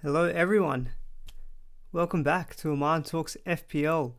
Hello everyone, welcome back to Aman Talks FPL.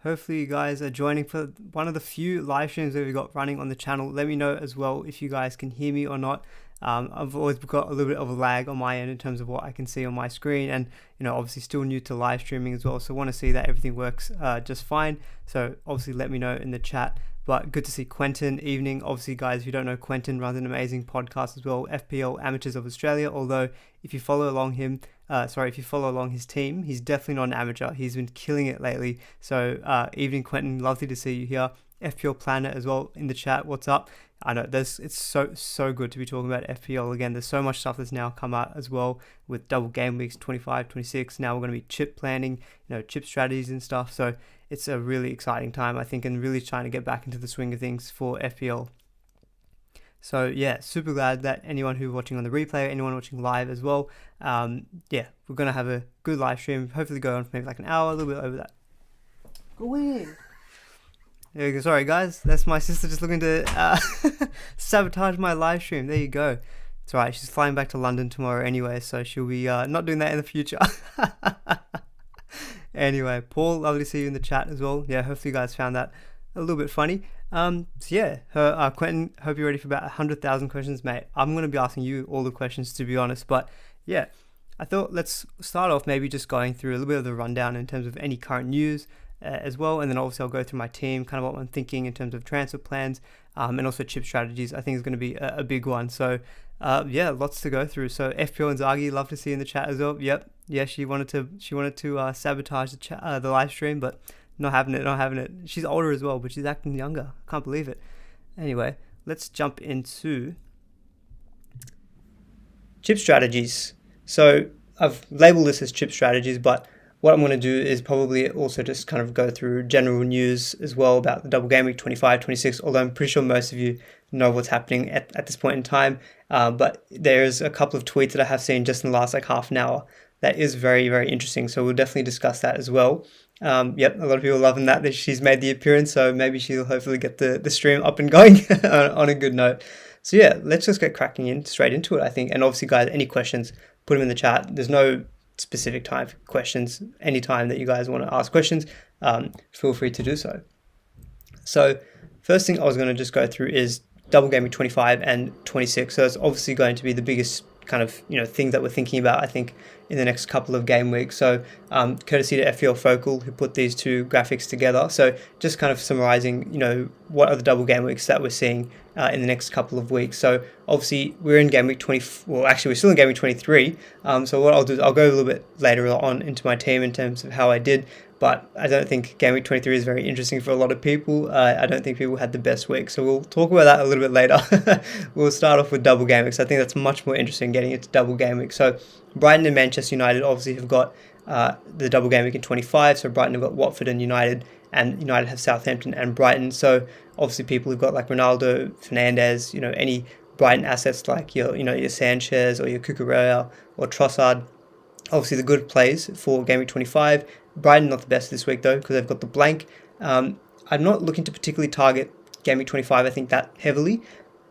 Hopefully you guys are joining for one of the few live streams that we got running on the channel. Let me know as well if you guys can hear me or not. I've always got a little bit of a lag on my end in terms of what I can see on my screen, and obviously still new to live streaming as well, so want to see that everything works just fine. So obviously let me know in the chat. But good to see Quentin. Evening. Obviously, guys, if you don't know, Quentin runs an amazing podcast as well, FPL Amateurs of Australia. Although if you follow along his team, he's definitely not an amateur. He's been killing it lately. So evening, Quentin. Lovely to see you here. FPL Planner as well in the chat. What's up? I know it's so good to be talking about FPL again. There's so much stuff that's now come out as well with double game weeks 25, 26. Now we're going to be chip planning, chip strategies and stuff. So it's a really exciting time, I think, and really trying to get back into the swing of things for FPL. So yeah, super glad that anyone who's watching on the replay, anyone watching live as well, we're going to have a good live stream. Hopefully go on for maybe like an hour, a little bit over that. Go in. There you go. Sorry guys, that's my sister just looking to sabotage my live stream. There you go. It's alright, she's flying back to London tomorrow anyway, so she'll be not doing that in the future. Anyway, Paul, lovely to see you in the chat as well. Yeah, hopefully you guys found that a little bit funny. Quentin, hope you're ready for about 100,000 questions, mate. I'm going to be asking you all the questions, to be honest. But yeah, I thought let's start off maybe just going through a little bit of the rundown in terms of any current news as well. And then obviously I'll go through my team, kind of what I'm thinking in terms of transfer plans and also chip strategies. I think is going to be a big one. So lots to go through. So FPL and Zagi, love to see you in the chat as well. Yep. Yeah, she wanted to sabotage the live stream, but not having it. She's older as well, but she's acting younger. Can't believe it. Anyway, let's jump into chip strategies. So I've labeled this as chip strategies, but what I'm going to do is probably also just kind of go through general news as well about the double game week 25, 26, although I'm pretty sure most of you know what's happening at this point in time. But there's a couple of tweets that I have seen just in the last half an hour that is very, very interesting. So we'll definitely discuss that as well. A lot of people loving that she's made the appearance, so maybe she'll hopefully get the stream up and going on a good note. So yeah, let's just get cracking straight into it, I think. And obviously, guys, any questions, put them in the chat. There's no specific time for questions. Anytime that you guys want to ask questions, feel free to do so. So first thing I was going to just go through is double game week 25 and 26. So it's obviously going to be the biggest kind of thing that we're thinking about, I think, in the next couple of game weeks. So courtesy to FPL Focal, who put these two graphics together. So just kind of summarizing what are the double game weeks that we're seeing in the next couple of weeks. So obviously we're in game week 20, well actually we're still in game week 23. So what I'll do is I'll go a little bit later on into my team in terms of how I did, but I don't think game week 23 is very interesting for a lot of people. I don't think people had the best week, so we'll talk about that a little bit later. We'll start off with double game weeks. I think that's much more interesting, getting into double game week. So Brighton and Manchester United obviously have got the double game week in 25. So Brighton have got Watford and United have Southampton and Brighton. So obviously people who've got like Ronaldo, Fernandes, any Brighton assets like your Sanchez or your Cucurella or Trossard, obviously the good plays for game week 25. Brighton not the best this week though, because they've got the blank. I'm not looking to particularly target game week 25, I think, that heavily,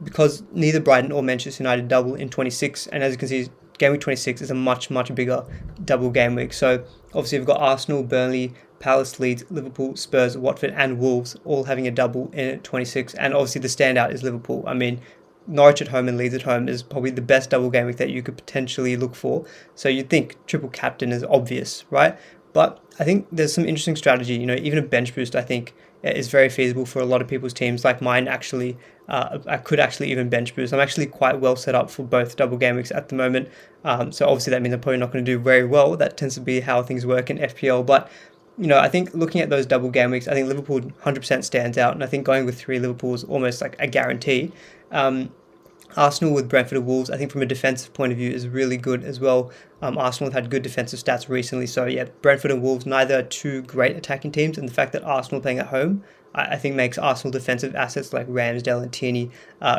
because neither Brighton or Manchester United double in 26, and as you can see, game week 26 is a much bigger double game week. So obviously we've got Arsenal, Burnley, Palace, Leeds, Liverpool, Spurs, Watford and Wolves all having a double in 26, and obviously the standout is Liverpool. I mean, Norwich at home and Leeds at home is probably the best double game week that you could potentially look for. So you'd think triple captain is obvious, right? But I think there's some interesting strategy. Even a bench boost, I think, is very feasible for a lot of people's teams. Like mine, actually, I could actually even bench boost. I'm actually quite well set up for both double game weeks at the moment. So obviously that means I'm probably not going to do very well. That tends to be how things work in FPL. But I think looking at those double game weeks, I think Liverpool 100% stands out, and I think going with 3 Liverpool is almost like a guarantee. Arsenal with Brentford and Wolves, I think from a defensive point of view, is really good as well. Arsenal have had good defensive stats recently, so yeah, Brentford and Wolves, neither are two great attacking teams, and the fact that Arsenal are playing at home, I think makes Arsenal defensive assets like Ramsdale and Tierney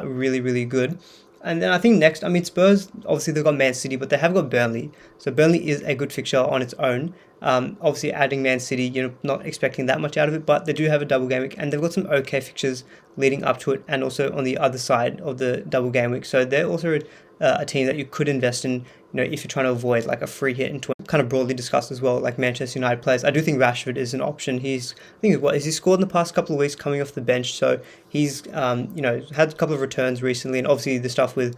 really good. And then I think next, Spurs, obviously they've got Man City, but they have got Burnley. So Burnley is a good fixture on its own. Obviously adding Man City, not expecting that much out of it, but they do have a double game week, and they've got some okay fixtures leading up to it, and also on the other side of the double game week. So they're also a team that you could invest in, if you're trying to avoid like a free hit into kind of broadly discussed as well, like Manchester United players. I do think Rashford is an option. I think has he scored in the past couple of weeks coming off the bench? So he's, had a couple of returns recently, and obviously the stuff with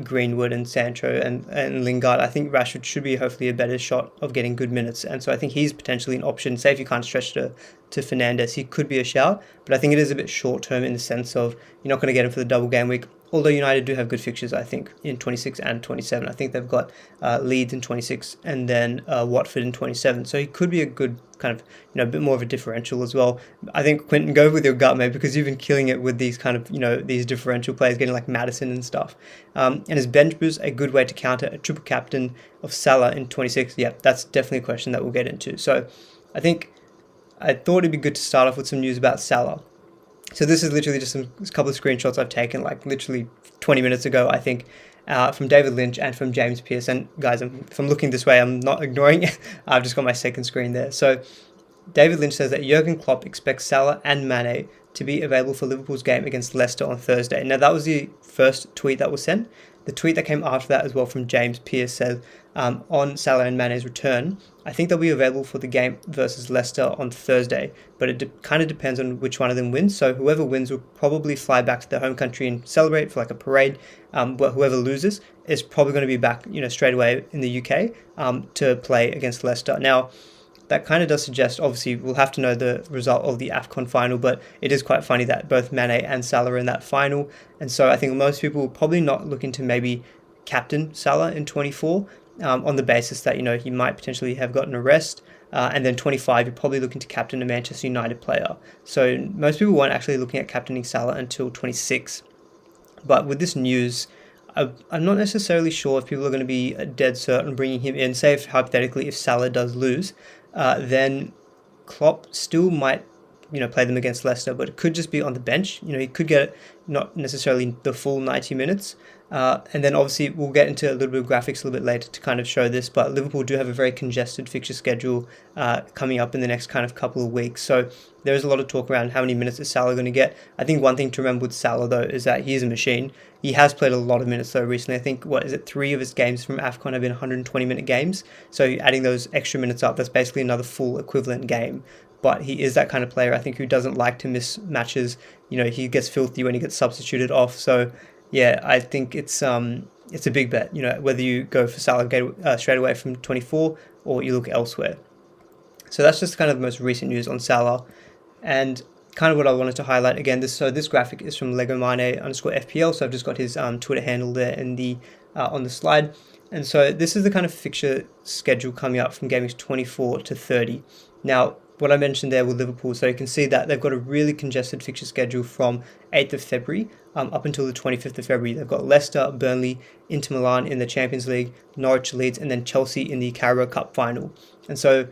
Greenwood and Sancho and Lingard. I think Rashford should be hopefully a better shot of getting good minutes, and so I think he's potentially an option. Say if you can't stretch to Fernandes, he could be a shout, but I think it is a bit short term in the sense of you're not going to get him for the double game week. Although United do have good fixtures, I think, in 26 and 27. I think they've got Leeds in 26 and then Watford in 27. So he could be a good kind of, a bit more of a differential as well. I think, Quentin, go with your gut, mate, because you've been killing it with these kind of, these differential players, getting like Maddison and stuff. And is bench boost a good way to counter a triple captain of Salah in 26? Yeah, that's definitely a question that we'll get into. So I thought it'd be good to start off with some news about Salah. So this is literally just a couple of screenshots I've taken like literally 20 minutes ago, I think, from David Lynch and from James Pearce. And guys, if I'm looking this way, I'm not ignoring it. I've just got my second screen there. So David Lynch says that Jurgen Klopp expects Salah and Mane to be available for Liverpool's game against Leicester on Thursday. Now, that was the first tweet that was sent. The tweet that came after that as well from James Pearce says, on Salah and Mane's return, I think they'll be available for the game versus Leicester on Thursday, but it kind of depends on which one of them wins. So whoever wins will probably fly back to their home country and celebrate for like a parade. But whoever loses is probably going to be back, straight away in the UK to play against Leicester. Now, that kind of does suggest, obviously, we'll have to know the result of the AFCON final, but it is quite funny that both Mane and Salah are in that final. And so I think most people will probably not looking to maybe captain Salah in 24 on the basis that, he might potentially have gotten a rest. And then 25, you're probably looking to captain a Manchester United player. So most people weren't actually looking at captaining Salah until 26. But with this news, I'm not necessarily sure if people are going to be dead certain bringing him in. Say, hypothetically, if Salah does lose, then Klopp still might, play them against Leicester, but it could just be on the bench. He could get not necessarily the full 90 minutes. And then obviously we'll get into a little bit of graphics a little bit later to kind of show this, but Liverpool do have a very congested fixture schedule coming up in the next kind of couple of weeks. So there is a lot of talk around how many minutes is Salah going to get. I think one thing to remember with Salah though is that he is a machine. He has played a lot of minutes though recently. I think, 3 of his games from AFCON have been 120-minute games. So adding those extra minutes up, that's basically another full equivalent game. But he is that kind of player, I think, who doesn't like to miss matches. He gets filthy when he gets substituted off. So yeah, I think it's a big bet, whether you go for Salah straight away from 24 or you look elsewhere. So that's just kind of the most recent news on Salah. And kind of what I wanted to highlight again, this graphic is from legomane_FPL. So I've just got his Twitter handle there in the on the slide. And so this is the kind of fixture schedule coming up from games 24 to 30. Now, what I mentioned there with Liverpool, so you can see that they've got a really congested fixture schedule from 8th of February up until the 25th of February. They've got Leicester, Burnley, Inter Milan in the Champions League, Norwich, Leeds, and then Chelsea in the Carabao Cup final. And so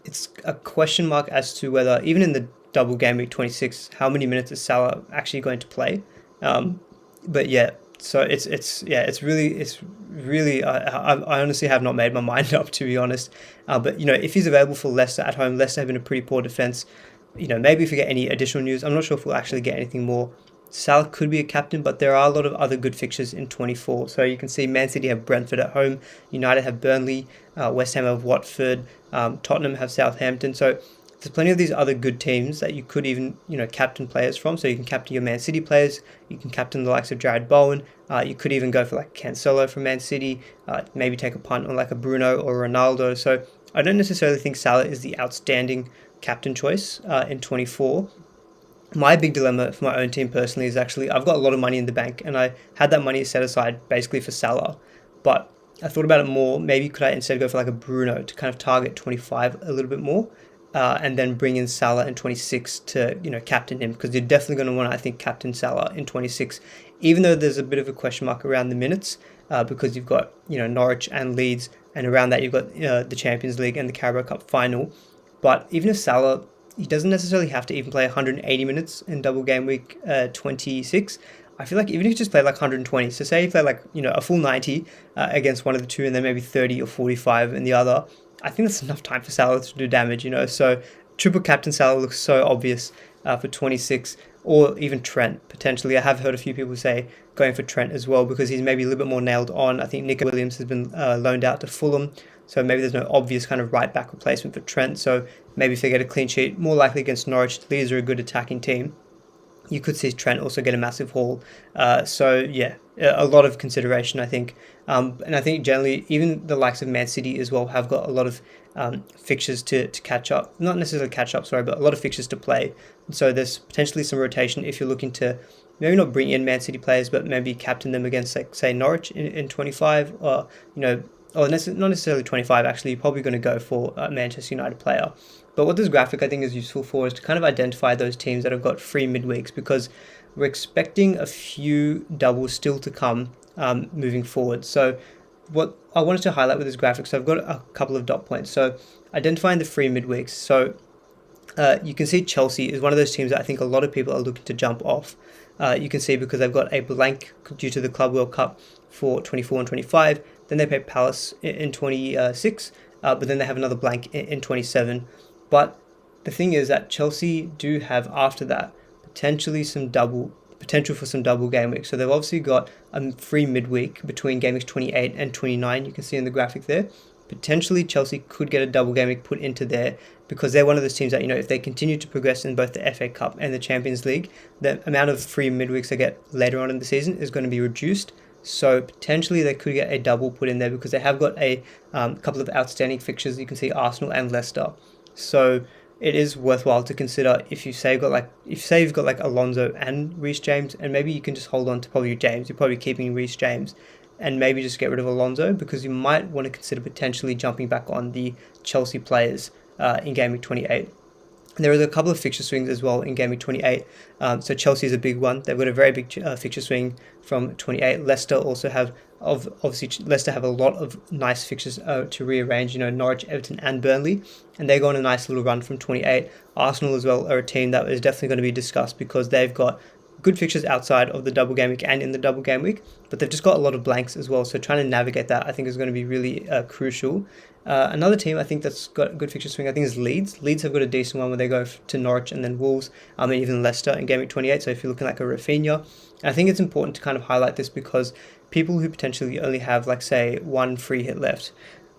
it's a question mark as to whether, even in the double game week 26, how many minutes is Salah actually going to play. But yeah, so it's really I honestly have not made my mind up, to be honest. But if he's available for Leicester at home, Leicester have been a pretty poor defense. Maybe if we get any additional news, I'm not sure if we'll actually get anything more. Salah could be a captain, but there are a lot of other good fixtures in 24. So you can see Man City have Brentford at home, United have Burnley, West Ham have Watford, Tottenham have Southampton. So there's plenty of these other good teams that you could even, captain players from. So you can captain your Man City players, you can captain the likes of Jared Bowen, you could even go for like Cancelo from Man City, maybe take a punt on like a Bruno or Ronaldo. So I don't necessarily think Salah is the outstanding captain choice in 24. My big dilemma for my own team personally is actually I've got a lot of money in the bank and I had that money set aside basically for Salah, but I thought about it more. Maybe could I instead go for like a Bruno to kind of target 25 a little bit more, and then bring in Salah in 26 to captain him, because you're definitely going to want to, I think, captain Salah in 26, even though there's a bit of a question mark around the minutes because you've got Norwich and Leeds, and around that you've got the Champions League and the Carabao Cup final. But even if Salah, he doesn't necessarily have to even play 180 minutes in double game week 26. I feel like even if you just play like 120, so say you play like a full 90 against one of the two, and then maybe 30 or 45 in the other, I think that's enough time for Salah to do damage. So triple captain Salah looks so obvious for 26. or even Trent potentially. I have heard a few people say going for Trent as well because he's maybe a little bit more nailed on. I think Nico Williams has been loaned out to Fulham, so maybe there's no obvious kind of right back replacement for Trent. So maybe if they get a clean sheet, more likely against Norwich, Leeds are a good attacking team, you could see Trent also get a massive haul. So yeah, a lot of consideration, I think. And I think generally, even the likes of Man City as well have got a lot of fixtures to catch up. Not necessarily catch up, sorry, but a lot of fixtures to play. So there's potentially some rotation if you're looking to maybe not bring in Man City players, but maybe captain them against, like, say, Norwich in 25, or, or not necessarily 25, actually. You're probably going to go for a Manchester United player. But what this graphic I think is useful for is to kind of identify those teams that have got free midweeks, because we're expecting a few doubles still to come moving forward. So what I wanted to highlight with this graphic, so I've got a couple of dot points. So identifying the free midweeks. So you can see Chelsea is one of those teams that I think a lot of people are looking to jump off. You can see because they've got a blank due to the Club World Cup for 24 and 25. Then they play Palace in 26, but then they have another blank in 27. But the thing is that Chelsea do have, after that, potential for some double game weeks. So they've obviously got a free midweek between game weeks 28 and 29. You can see in the graphic there. Potentially Chelsea could get a double game week put into there, because they're one of those teams that, if they continue to progress in both the FA Cup and the Champions League, the amount of free midweeks they get later on in the season is going to be reduced. So potentially they could get a double put in there, because they have got a couple of outstanding fixtures. You can see Arsenal and Leicester. So it is worthwhile to consider if you've got like Alonso and Reece James, and maybe you can just hold on to probably James. You're probably keeping Reece James, and maybe just get rid of Alonso, because you might want to consider potentially jumping back on the Chelsea players in game week 28. And there is a couple of fixture swings as well in game week 28. So Chelsea is a big one. They've got a very big fixture swing from 28. Leicester also have, obviously Leicester have a lot of nice fixtures to rearrange, Norwich, Everton and Burnley, and they go on a nice little run from 28. Arsenal as well are a team that is definitely going to be discussed, because they've got good fixtures outside of the double game week and in the double game week, but they've just got a lot of blanks as well. So trying to navigate that, I think, is going to be really crucial. Another team I think that's got a good fixture swing, I think, is Leeds. Leeds have got a decent one where they go to Norwich and then Wolves, and even Leicester in game week 28. So if you're looking like a Rafinha, and I think it's important to kind of highlight this, because people who potentially only have, like, say, one free hit left,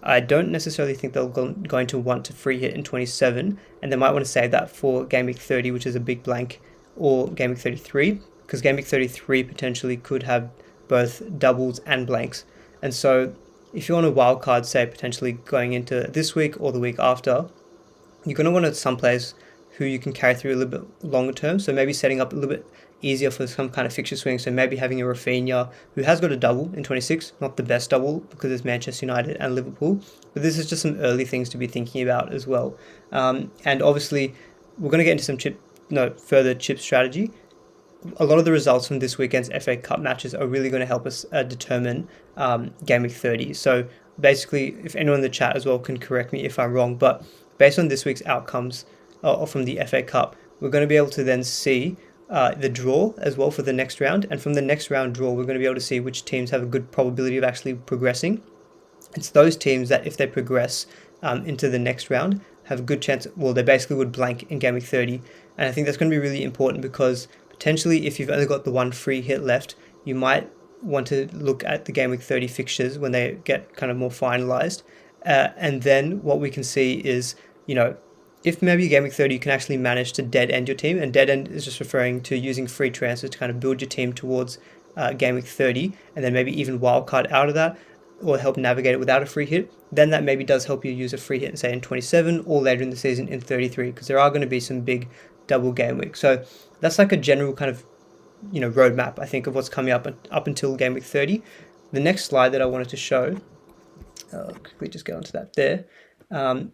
I don't necessarily think they're going to want to free hit in 27, and they might want to save that for game week 30, which is a big blank, or game week 33, because game week 33 potentially could have both doubles and blanks. And so if you're on a wild card, say, potentially going into this week or the week after, you're going to want some players who you can carry through a little bit longer term. So maybe setting up a little bit easier for some kind of fixture swing. So maybe having a Rafinha who has got a double in 26, not the best double because it's Manchester United and Liverpool, but this is just some early things to be thinking about as well. And obviously we're going to get into further chip strategy. A lot of the results from this weekend's FA Cup matches are really going to help us determine game week 30. So basically, if anyone in the chat as well can correct me if I'm wrong, but based on this week's outcomes from the FA Cup, we're going to be able to then see the draw as well for the next round. And from the next round draw, we're going to be able to see which teams have a good probability of actually progressing. It's those teams that, if they progress into the next round, have a good chance, well, they basically would blank in game week 30. And I think that's going to be really important, because potentially, if you've only got the one free hit left, you might want to look at the game week 30 fixtures when they get kind of more finalized. And then what we can see is, if maybe game week 30 you can actually manage to dead end your team, and dead end is just referring to using free transfers to kind of build your team towards game week 30, and then maybe even wildcard out of that, or help navigate it without a free hit, then that maybe does help you use a free hit, say, in 27 or later in the season in 33, because there are going to be some big double game weeks. So that's like a general kind of roadmap, I think, of what's coming up until game week 30. The next slide that I wanted to show, I'll quickly just get onto that there.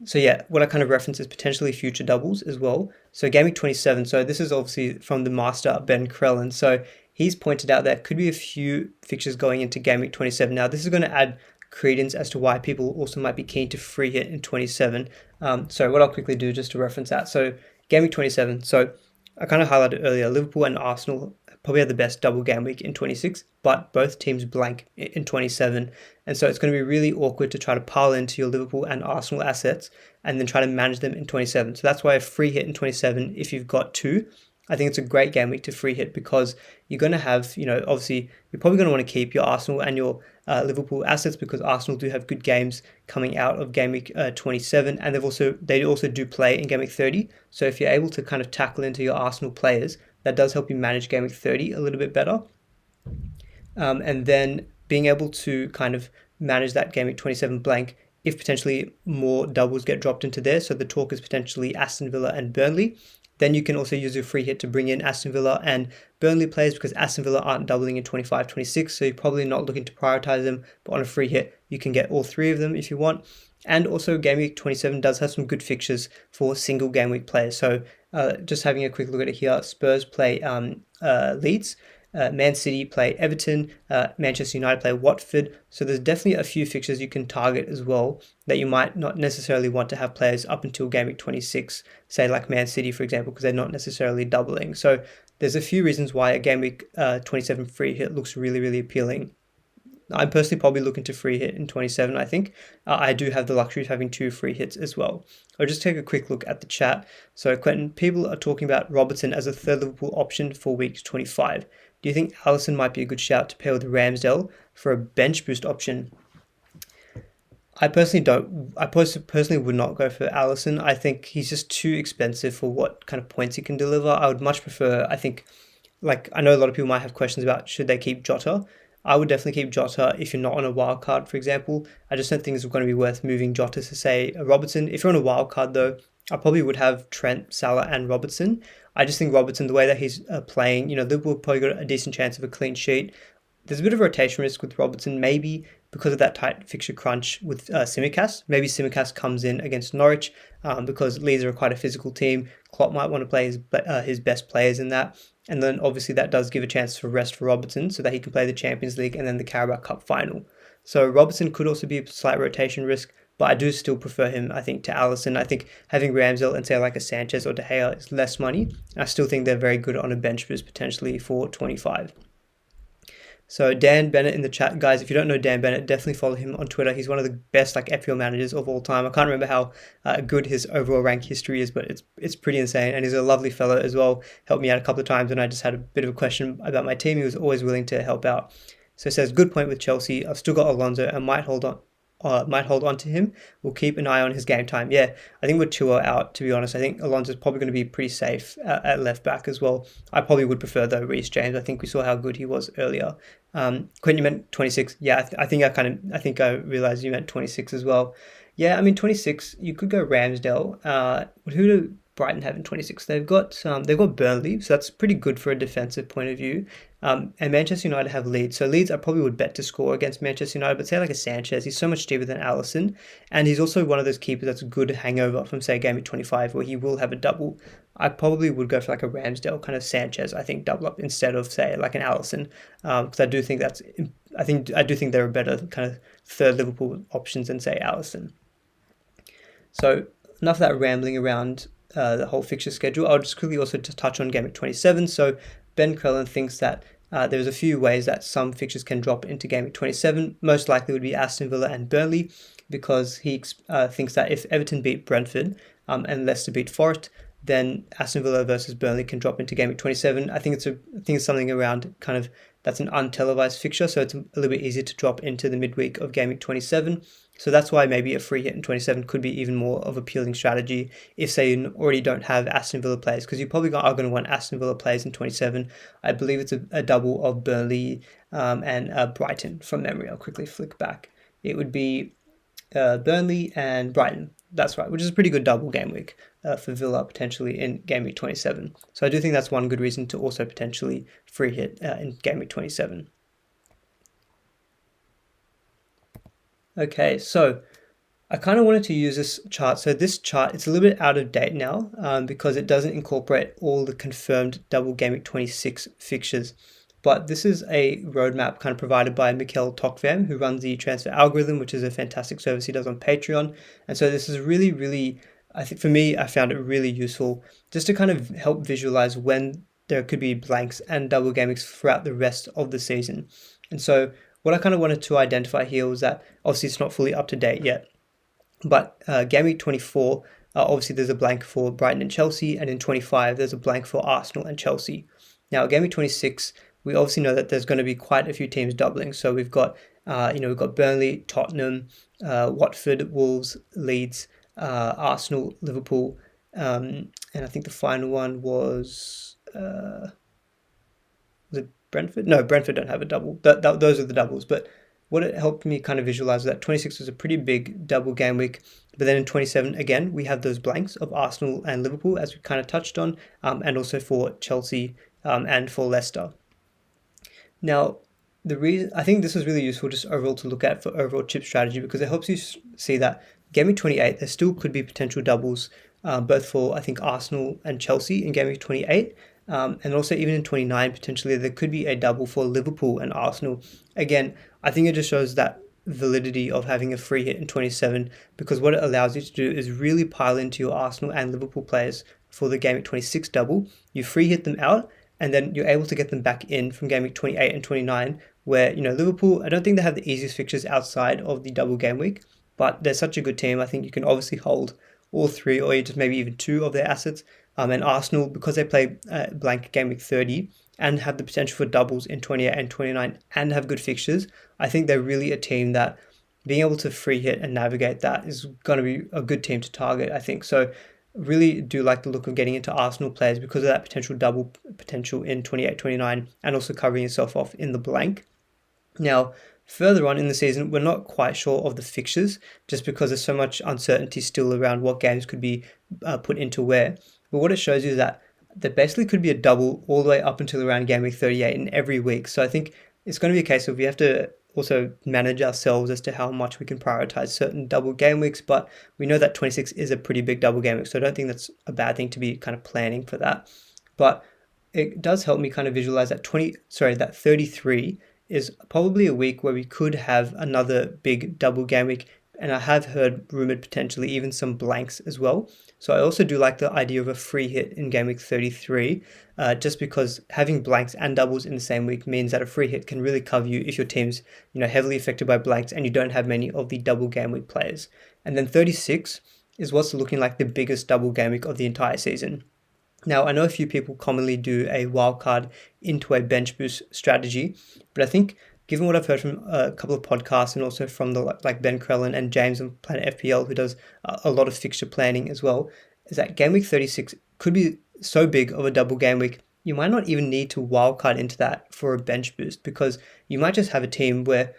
So yeah, what I kind of reference is potentially future doubles as well. So game week 27, so this is obviously from the master Ben Krellin. So he's pointed out that could be a few fixtures going into game week 27. Now this is going to add credence as to why people also might be keen to free hit in 27. So what I'll quickly do just to reference that. So game week 27. So I kind of highlighted earlier, Liverpool and Arsenal probably have the best double game week in 26, but both teams blank in 27. And so it's going to be really awkward to try to pile into your Liverpool and Arsenal assets and then try to manage them in 27. So that's why a free hit in 27, if you've got two, I think it's a great game week to free hit because you're going to have, obviously you're probably going to want to keep your Arsenal and your Liverpool assets because Arsenal do have good games coming out of game week 27, and they also do play in game week 30. So if you're able to kind of tackle into your Arsenal players, that does help you manage game week 30 a little bit better. And then being able to kind of manage that game week 27 blank if potentially more doubles get dropped into there. So the talk is potentially Aston Villa and Burnley. Then you can also use your free hit to bring in Aston Villa and Burnley players because Aston Villa aren't doubling in 25-26, so you're probably not looking to prioritize them. But on a free hit, you can get all three of them if you want. And also game week 27 does have some good fixtures for single game week players. So just having a quick look at it here, Spurs play Leeds. Man City play Everton, Manchester United play Watford. So there's definitely a few fixtures you can target as well that you might not necessarily want to have players up until game week 26, say like Man City, for example, because they're not necessarily doubling. So there's a few reasons why a game week 27 free hit looks really, really appealing. I'm personally probably looking to free hit in 27, I think. I do have the luxury of having 2 free hits as well. I'll just take a quick look at the chat. So Quentin, people are talking about Robertson as a third Liverpool option for week 25. Do you think Alisson might be a good shout to pair with Ramsdale for a bench boost option? I personally don't. I personally would not go for Alisson. I think he's just too expensive for what kind of points he can deliver. I would much prefer, I think, I know a lot of people might have questions about should they keep Jota. I would definitely keep Jota if you're not on a wild card, for example. I just don't think it's going to be worth moving Jota to, say, a Robertson. If you're on a wild card, though, I probably would have Trent, Salah, and Robertson. I just think Robertson, the way that he's playing, Liverpool probably got a decent chance of a clean sheet. There's a bit of rotation risk with Robertson, maybe because of that tight fixture crunch with Tsimikas. Maybe Tsimikas comes in against Norwich because Leeds are quite a physical team. Klopp might want to play his best players in that. And then obviously that does give a chance for rest for Robertson so that he can play the Champions League and then the Carabao Cup final. So Robertson could also be a slight rotation risk, but I do still prefer him, I think, to Alisson. I think having Ramsdale and say like a Sanchez or De Gea is less money. I still think they're very good on a bench boost potentially for 25. So Dan Bennett in the chat, guys, if you don't know Dan Bennett, definitely follow him on Twitter. He's one of the best FPL managers of all time. I can't remember how good his overall rank history is, but it's pretty insane. And he's a lovely fellow as well. Helped me out a couple of times when I just had a bit of a question about my team. He was always willing to help out. So it says, good point with Chelsea. I've still got Alonso and might hold on to him. We'll keep an eye on his game time. Yeah, I think with Tua out, to be honest, I think Alonso's probably going to be pretty safe at left back as well. I probably would prefer though Reece James. I think we saw how good he was earlier. Quentin, you meant 26. Yeah, I think I realized you meant 26 as well. Yeah, I mean 26. You could go Ramsdale. Who do Brighton have in 26? They've got Burnley, so that's pretty good for a defensive point of view. And Manchester United have Leeds. So Leeds, I probably would bet to score against Manchester United, but say like a Sanchez, he's so much cheaper than Alisson. And he's also one of those keepers that's a good hangover from, say, game week 25, where he will have a double. I probably would go for like a Ramsdale kind of Sanchez, I think, double up instead of, say, like an Alisson. Because I do think they're a better kind of third Liverpool options than, say, Alisson. So enough of that rambling around the whole fixture schedule. I'll just quickly also touch on game week 27. So Ben Crellin thinks that there's a few ways that some fixtures can drop into game week 27. Most likely would be Aston Villa and Burnley, because he thinks that if Everton beat Brentford and Leicester beat Forest, then Aston Villa versus Burnley can drop into game week 27. I think it's something around kind of that's an untelevised fixture, so it's a little bit easier to drop into the midweek of game week 27. So that's why maybe a free hit in 27 could be even more of an appealing strategy if, say, you already don't have Aston Villa players, because you probably are going to want Aston Villa players in 27. I believe it's a double of Burnley and Brighton from memory. I'll quickly flick back. It would be Burnley and Brighton. That's right, which is a pretty good double game week for Villa potentially in game week 27. So I do think that's one good reason to also potentially free hit in game week 27. Okay, so I kind of wanted to use this chart. So this chart, it's a little bit out of date now because it doesn't incorporate all the confirmed double game week 26 fixtures. But this is a roadmap kind of provided by Mikkel Tokvam, who runs the transfer algorithm, which is a fantastic service he does on Patreon. And so this is really, really, I think for me, I found it really useful just to kind of help visualize when there could be blanks and double game weeks throughout the rest of the season. And so what I kind of wanted to identify here was that obviously it's not fully up to date yet, but game week 24 Obviously, there's a blank for Brighton and Chelsea, and in 25, there's a blank for Arsenal and Chelsea. Now, Game Week 26, we obviously know that there's going to be quite a few teams doubling. So we've got, we've got Burnley, Tottenham, Watford, Wolves, Leeds, Arsenal, Liverpool, and I think the final one was it Brentford? No, Brentford don't have a double. Those are the doubles. But what it helped me kind of visualize is that 26 was a pretty big double game week. But then in 27, again, we have those blanks of Arsenal and Liverpool, as we kind of touched on, and also for Chelsea and for Leicester. Now, the reason I think this was really useful just overall to look at for overall chip strategy, because it helps you see that Game Week 28, there still could be potential doubles, both for, I think, Arsenal and Chelsea in Game Week 28. And also even in 29, potentially there could be a double for Liverpool and Arsenal. Again, I think it just shows that validity of having a free hit in 27, because what it allows you to do is really pile into your Arsenal and Liverpool players for the Game Week 26 double. You free hit them out, and then you're able to get them back in from Game Week 28 and 29, where, Liverpool, I don't think they have the easiest fixtures outside of the double game week, but they're such a good team. I think you can obviously hold all three, or just maybe even two of their assets. And Arsenal, because they play blank Game Week 30 and have the potential for doubles in 28 and 29 and have good fixtures, I think they're really a team that being able to free hit and navigate that is going to be a good team to target, I think. So really do like the look of getting into Arsenal players because of that potential double potential in 28, 29, and also covering yourself off in the blank. Now, further on in the season, we're not quite sure of the fixtures just because there's so much uncertainty still around what games could be put into where. But what it shows you is that there basically could be a double all the way up until around Game Week 38 in every week. So I think it's going to be a case of we have to also manage ourselves as to how much we can prioritize certain double game weeks. But we know that 26 is a pretty big double game week, so I don't think that's a bad thing to be kind of planning for that. But it does help me kind of visualize that that 33 is probably a week where we could have another big double game week. And I have heard rumored potentially even some blanks as well. So I also do like the idea of a free hit in Game Week 33, just because having blanks and doubles in the same week means that a free hit can really cover you if your team's heavily affected by blanks and you don't have many of the double game week players. And then 36 is what's looking like the biggest double game week of the entire season. Now, I know a few people commonly do a wildcard into a bench boost strategy, but I think given what I've heard from a couple of podcasts and also from the like Ben Crellin and James on Planet FPL, who does a lot of fixture planning as well, is that Game Week 36 could be so big of a double game week, you might not even need to wildcard into that for a bench boost, because you might just have a team where,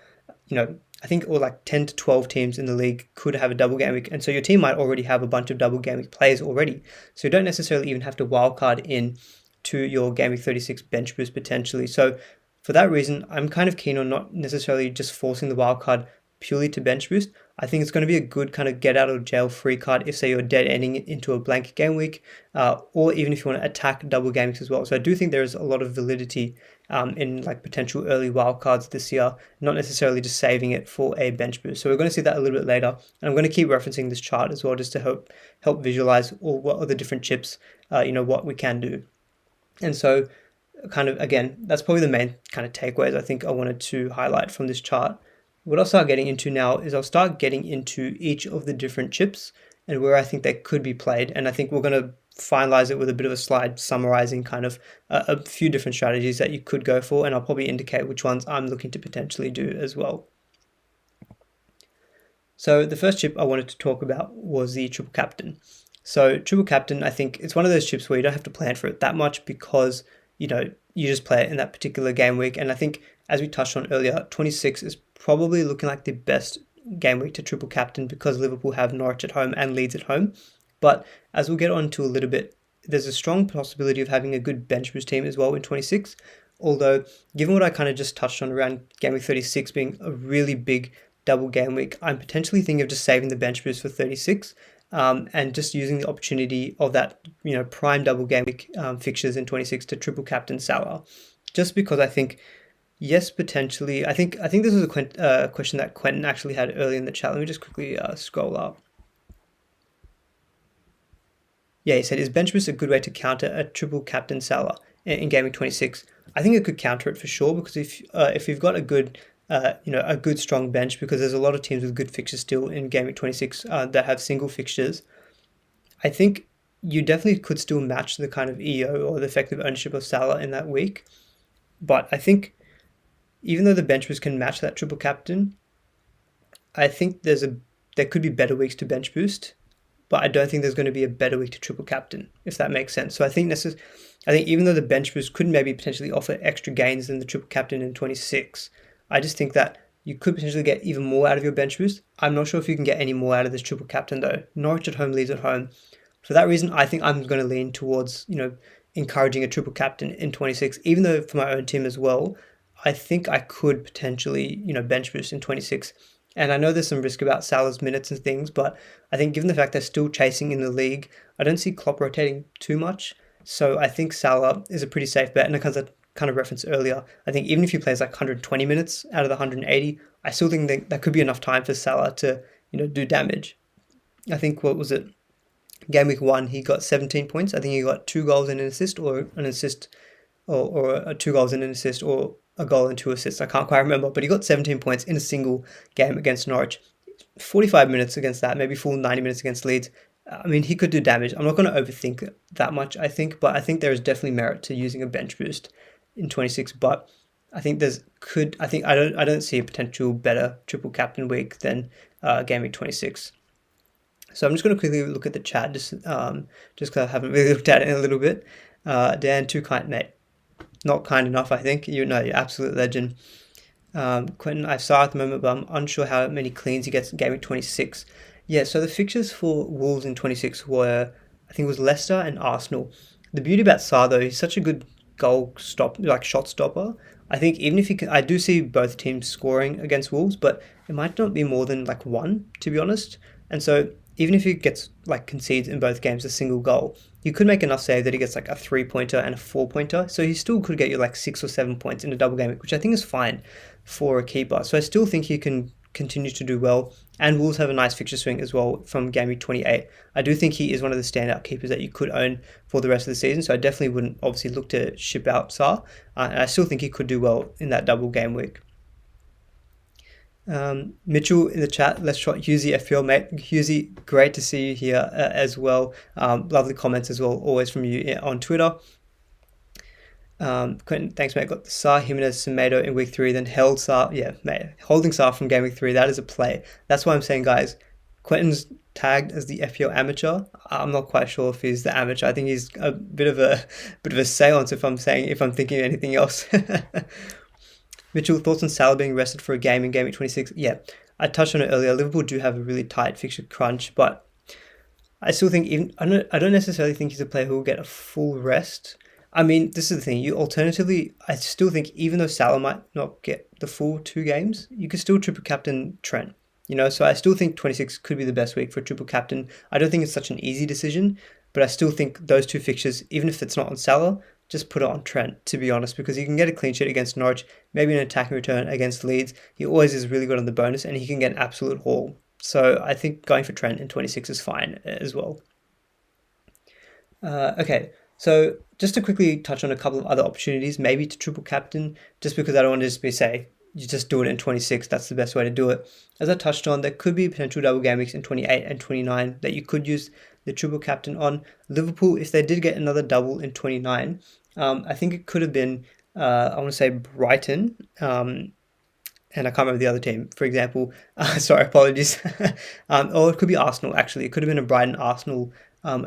I think or like 10 to 12 teams in the league could have a double game week. And so your team might already have a bunch of double game week players already. So you don't necessarily even have to wildcard in to your Game Week 36 bench boost potentially. So for that reason, I'm kind of keen on not necessarily just forcing the wildcard purely to bench boost. I think it's going to be a good kind of get out of jail free card if, say, you're dead ending into a blank game week, or even if you want to attack double game weeks as well. So I do think there is a lot of validity in like potential early wildcards this year, not necessarily just saving it for a bench boost. So we're going to see that a little bit later, and I'm going to keep referencing this chart as well just to help visualize all what are the different chips, what we can do. And so kind of, again, that's probably the main kind of takeaways I think I wanted to highlight from this chart. What I'll start getting into now is I'll start getting into each of the different chips and where I think they could be played. And I think we're going to finalize it with a bit of a slide summarizing kind of a few different strategies that you could go for. And I'll probably indicate which ones I'm looking to potentially do as well. So the first chip I wanted to talk about was the triple captain. So triple captain, I think it's one of those chips where you don't have to plan for it that much because you just play it in that particular game week. And I think, as we touched on earlier, 26 is probably looking like the best game week to triple captain because Liverpool have Norwich at home and Leeds at home. But as we'll get on to a little bit, there's a strong possibility of having a good bench boost team as well in 26. Although, given what I kind of just touched on around game week 36 being a really big double game week, I'm potentially thinking of just saving the bench boost for 36. And just using the opportunity of that, prime double game week fixtures in 26 to triple captain Salah, just because I think, yes, potentially. I think this was a question that Quentin actually had early in the chat. Let me just quickly scroll up. Yeah, he said, is bench boost a good way to counter a triple captain Salah in game week 26? I think it could counter it for sure, because if you've got a good a good strong bench, because there's a lot of teams with good fixtures still in game week 26 that have single fixtures. I think you definitely could still match the kind of EO or the effective ownership of Salah in that week. But I think even though the bench boost can match that triple captain, I think there could be better weeks to bench boost, but I don't think there's going to be a better week to triple captain, if that makes sense. So I think even though the bench boost could maybe potentially offer extra gains than the triple captain in 26, I just think that you could potentially get even more out of your bench boost. I'm not sure if you can get any more out of this triple captain though. Norwich at home, Leeds at home. For that reason, I think I'm going to lean towards, encouraging a triple captain in 26, even though for my own team as well, I think I could potentially, bench boost in 26. And I know there's some risk about Salah's minutes and things, but I think given the fact they're still chasing in the league, I don't see Klopp rotating too much. So I think Salah is a pretty safe bet. And because I kind of referenced earlier, I think even if he plays like 120 minutes out of the 180, I still think that could be enough time for Salah to, do damage. I think, what was it? Game week 1, he got 17 points. I think he got 2 goals and an assist, or an assist, or 2 goals and an assist, or a goal and 2 assists. I can't quite remember, but he got 17 points in a single game against Norwich. 45 minutes against that, maybe full 90 minutes against Leeds. I mean, he could do damage. I'm not going to overthink that much, I think, but I think there is definitely merit to using a bench boost in 26. But I think I don't see a potential better triple captain week than game week 26. So I'm just going to quickly look at the chat, just because I haven't really looked at it in a little bit. Dan, too kind, mate. Not kind enough, I think. You're absolute legend. Quentin, I saw at the moment, but I'm unsure how many cleans he gets in game week 26. Yeah, so the fixtures for Wolves in 26 were, I think it was Leicester and Arsenal. The beauty about Sarr, though, he's such a good shot stopper. I think even if I do see both teams scoring against Wolves, but it might not be more than like one, to be honest. And so even if he gets concedes in both games a single goal, you could make enough save that he gets like a 3-pointer and a 4-pointer. So he still could get you like 6 or 7 points in a double game week, which I think is fine for a keeper. So I still think he can continue to do well. And Wolves have a nice fixture swing as well from game week 28. I do think he is one of the standout keepers that you could own for the rest of the season. So I definitely wouldn't obviously look to ship out Sarr. And I still think he could do well in that double game week. Mitchell in the chat, let's try Husey FPL, mate. Husey, great to see you here as well. Lovely comments as well, always from you on Twitter. Quentin, thanks, mate. Got the Sarr, Jimenez, Semedo in week 3, then held Sarr. Yeah, mate, holding Sarr from game week 3, that is a play. That's why I'm saying, guys, Quentin's tagged as the FPL amateur. I'm not quite sure if he's the amateur. I think he's a bit of a seance if I'm thinking anything else. Mitchell, thoughts on Salah being rested for a game in game week 26? Yeah, I touched on it earlier. Liverpool do have a really tight fixture crunch, but I still think I don't necessarily think he's a player who will get a full rest. I mean, this is the thing. I still think even though Salah might not get the full 2 games, you could still triple captain Trent. So I still think 26 could be the best week for a triple captain. I don't think it's such an easy decision, but I still think those 2 fixtures, even if it's not on Salah, just put it on Trent, to be honest, because he can get a clean sheet against Norwich, maybe an attacking return against Leeds. He always is really good on the bonus, and he can get an absolute haul. So I think going for Trent in 26 is fine as well. Okay, so just to quickly touch on a couple of other opportunities, maybe to triple captain, just because I don't want to just say, you just do it in 26, that's the best way to do it. As I touched on, there could be potential double game weeks in 28 and 29 that you could use the triple captain on. Liverpool, if they did get another double in 29, I think it could have been, I want to say Brighton, and I can't remember the other team, for example. Sorry, apologies. Or it could be Arsenal, actually. It could have been a Brighton-Arsenal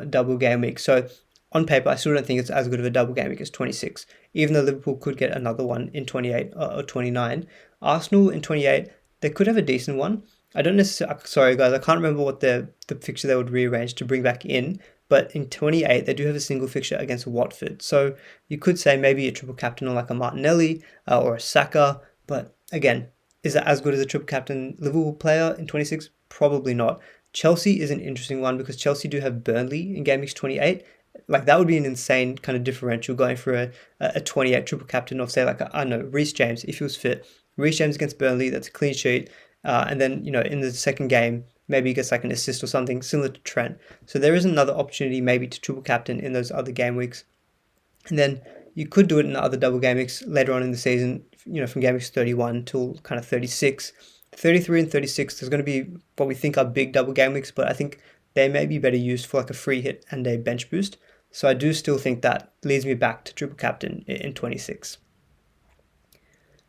double game week. So on paper, I still don't think it's as good of a double game week as 26, even though Liverpool could get another one in 28 or 29. Arsenal in 28, they could have a decent one. I don't necessarily, sorry guys, I can't remember what the fixture they would rearrange to bring back in, but in 28, they do have a single fixture against Watford. So you could say maybe a triple captain on like a Martinelli or a Saka, but again, is that as good as a triple captain Liverpool player in 26? Probably not. Chelsea is an interesting one because Chelsea do have Burnley in game week 28. Like that would be an insane kind of differential going for a 28 triple captain of say like, I don't know, Reece James, if he was fit. Reece James against Burnley, that's a clean sheet. And then, in the second game, maybe he gets like an assist or something similar to Trent. So there is another opportunity maybe to triple captain in those other game weeks. And then you could do it in the other double game weeks later on in the season, from game weeks 31 till kind of 36. 33 and 36, there's going to be what we think are big double game weeks, but I think they may be better used for like a free hit and a bench boost. So I do still think that leads me back to triple captain in 26.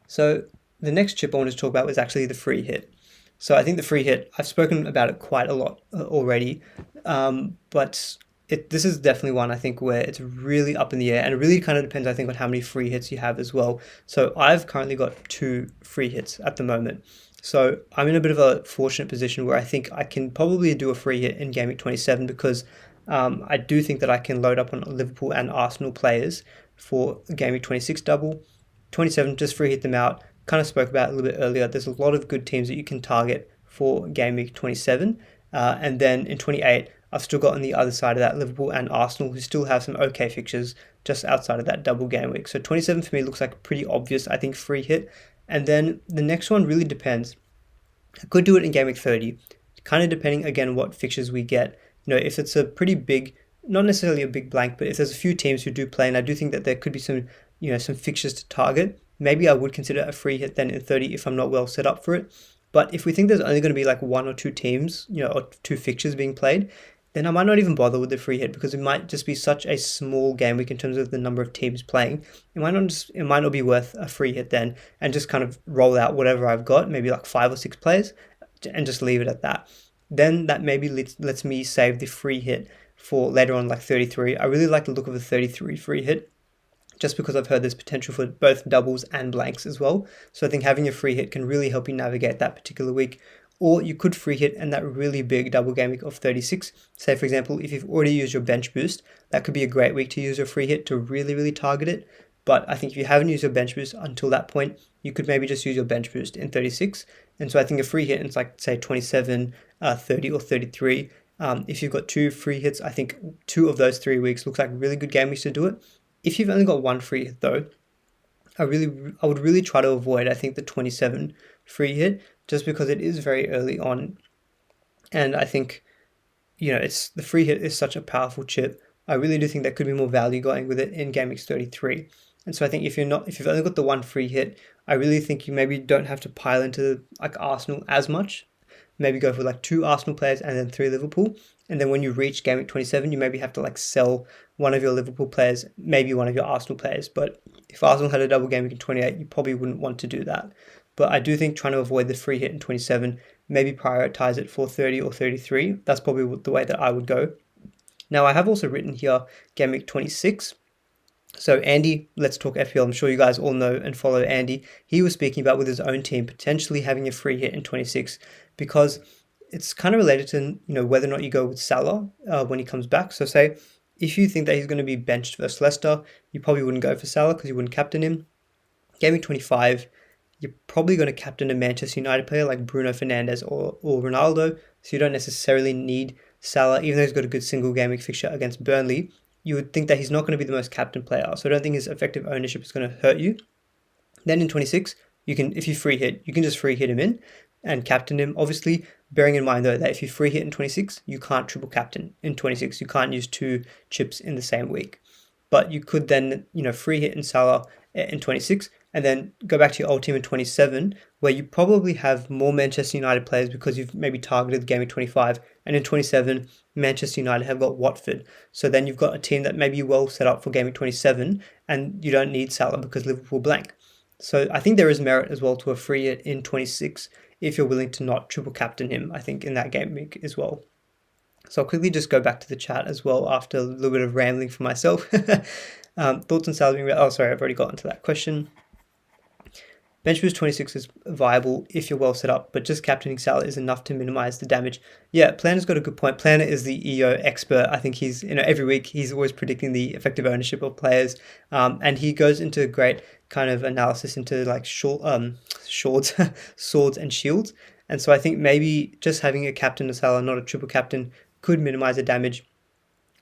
So the next chip I wanted to talk about was actually the free hit. So I think the free hit, I've spoken about it quite a lot already, but this is definitely one I think where it's really up in the air, and it really kind of depends, I think, on how many free hits you have as well. So I've currently got 2 free hits at the moment. So I'm in a bit of a fortunate position where I think I can probably do a free hit in Gameweek 27 because I do think that I can load up on Liverpool and Arsenal players for Gameweek 26 double. 27, just free hit them out. Kind of spoke about it a little bit earlier. There's a lot of good teams that you can target for Gameweek 27. And then in 28, I've still got on the other side of that Liverpool and Arsenal, who still have some okay fixtures just outside of that double game week. So 27 for me looks like a pretty obvious, I think, free hit. And then the next one really depends. I could do it in Gameweek 30, kind of depending, again, what fixtures we get. If it's a pretty big, not necessarily a big blank, but if there's a few teams who do play, and I do think that there could be some, some fixtures to target, maybe I would consider a free hit then in 30 if I'm not well set up for it. But if we think there's only going to be like 1 or 2 teams, or 2 fixtures being played, then I might not even bother with the free hit because it might just be such a small game week in terms of the number of teams playing. It might not be worth a free hit then, and just kind of roll out whatever I've got, maybe like 5 or 6 players, and just leave it at that. Then that maybe lets me save the free hit for later on, like 33. I really like the look of a 33 free hit, just because I've heard there's potential for both doubles and blanks as well. So I think having a free hit can really help you navigate that particular week. Or you could free hit and that really big double game week of 36. Say, for example, if you've already used your bench boost, that could be a great week to use your free hit to really, really target it. But I think if you haven't used your bench boost until that point, you could maybe just use your bench boost in 36. And so I think a free hit, it's like, say, 27, 30, or 33. If you've got 2 free hits, I think 2 of those 3 weeks looks like really good game weeks to do it. If you've only got 1 free hit though, I would really try to avoid, I think, the 27 free hit, just because it is very early on. And I think, the free hit is such a powerful chip. I really do think there could be more value going with it in Gameweek 33. And so I think if you've only got the 1 free hit, I really think you maybe don't have to pile into like Arsenal as much. Maybe go for like 2 Arsenal players and then 3 Liverpool. And then when you reach Gameweek 27, you maybe have to like sell one of your Liverpool players, maybe one of your Arsenal players. But if Arsenal had a double game week in 28, you probably wouldn't want to do that. But I do think trying to avoid the free hit in 27, maybe prioritize it for 30 or 33. That's probably the way that I would go. Now, I have also written here Game Week 26. So Andy, Let's Talk FPL, I'm sure you guys all know and follow Andy. He was speaking about with his own team potentially having a free hit in 26 because it's kind of related to whether or not you go with Salah when he comes back. So say if you think that he's going to be benched versus Leicester, you probably wouldn't go for Salah because you wouldn't captain him. Game Week 25, you're probably going to captain a Manchester United player like Bruno Fernandes or Ronaldo, so you don't necessarily need Salah, even though he's got a good single game week fixture against Burnley. You would think that he's not going to be the most captain player, so I don't think his effective ownership is going to hurt you. Then in 26, if you free hit, you can just free hit him in and captain him. Obviously, bearing in mind though that if you free hit in 26, you can't triple captain in 26. You can't use 2 chips in the same week. But you could then, free hit in Salah in 26 and then go back to your old team in 27, where you probably have more Manchester United players because you've maybe targeted the game in 25. And in 27, Manchester United have got Watford. So then you've got a team that may be well set up for game week 27, and you don't need Salah because Liverpool blank. So I think there is merit as well to a free hit in 26 if you're willing to not triple captain him, I think, in that game week as well. So I'll quickly just go back to the chat as well after a little bit of rambling for myself. Thoughts on Salah being... Oh, sorry, I've already gotten to that question. Bench boost 26 is viable if you're well set up, but just captaining Salah is enough to minimize the damage. Yeah, Planner's got a good point. Planner is the EO expert. I think he's, every week he's always predicting the effective ownership of players, and he goes into great kind of analysis into like swords and shields. And so I think maybe just having a captain of Salah, not a triple captain, could minimize the damage.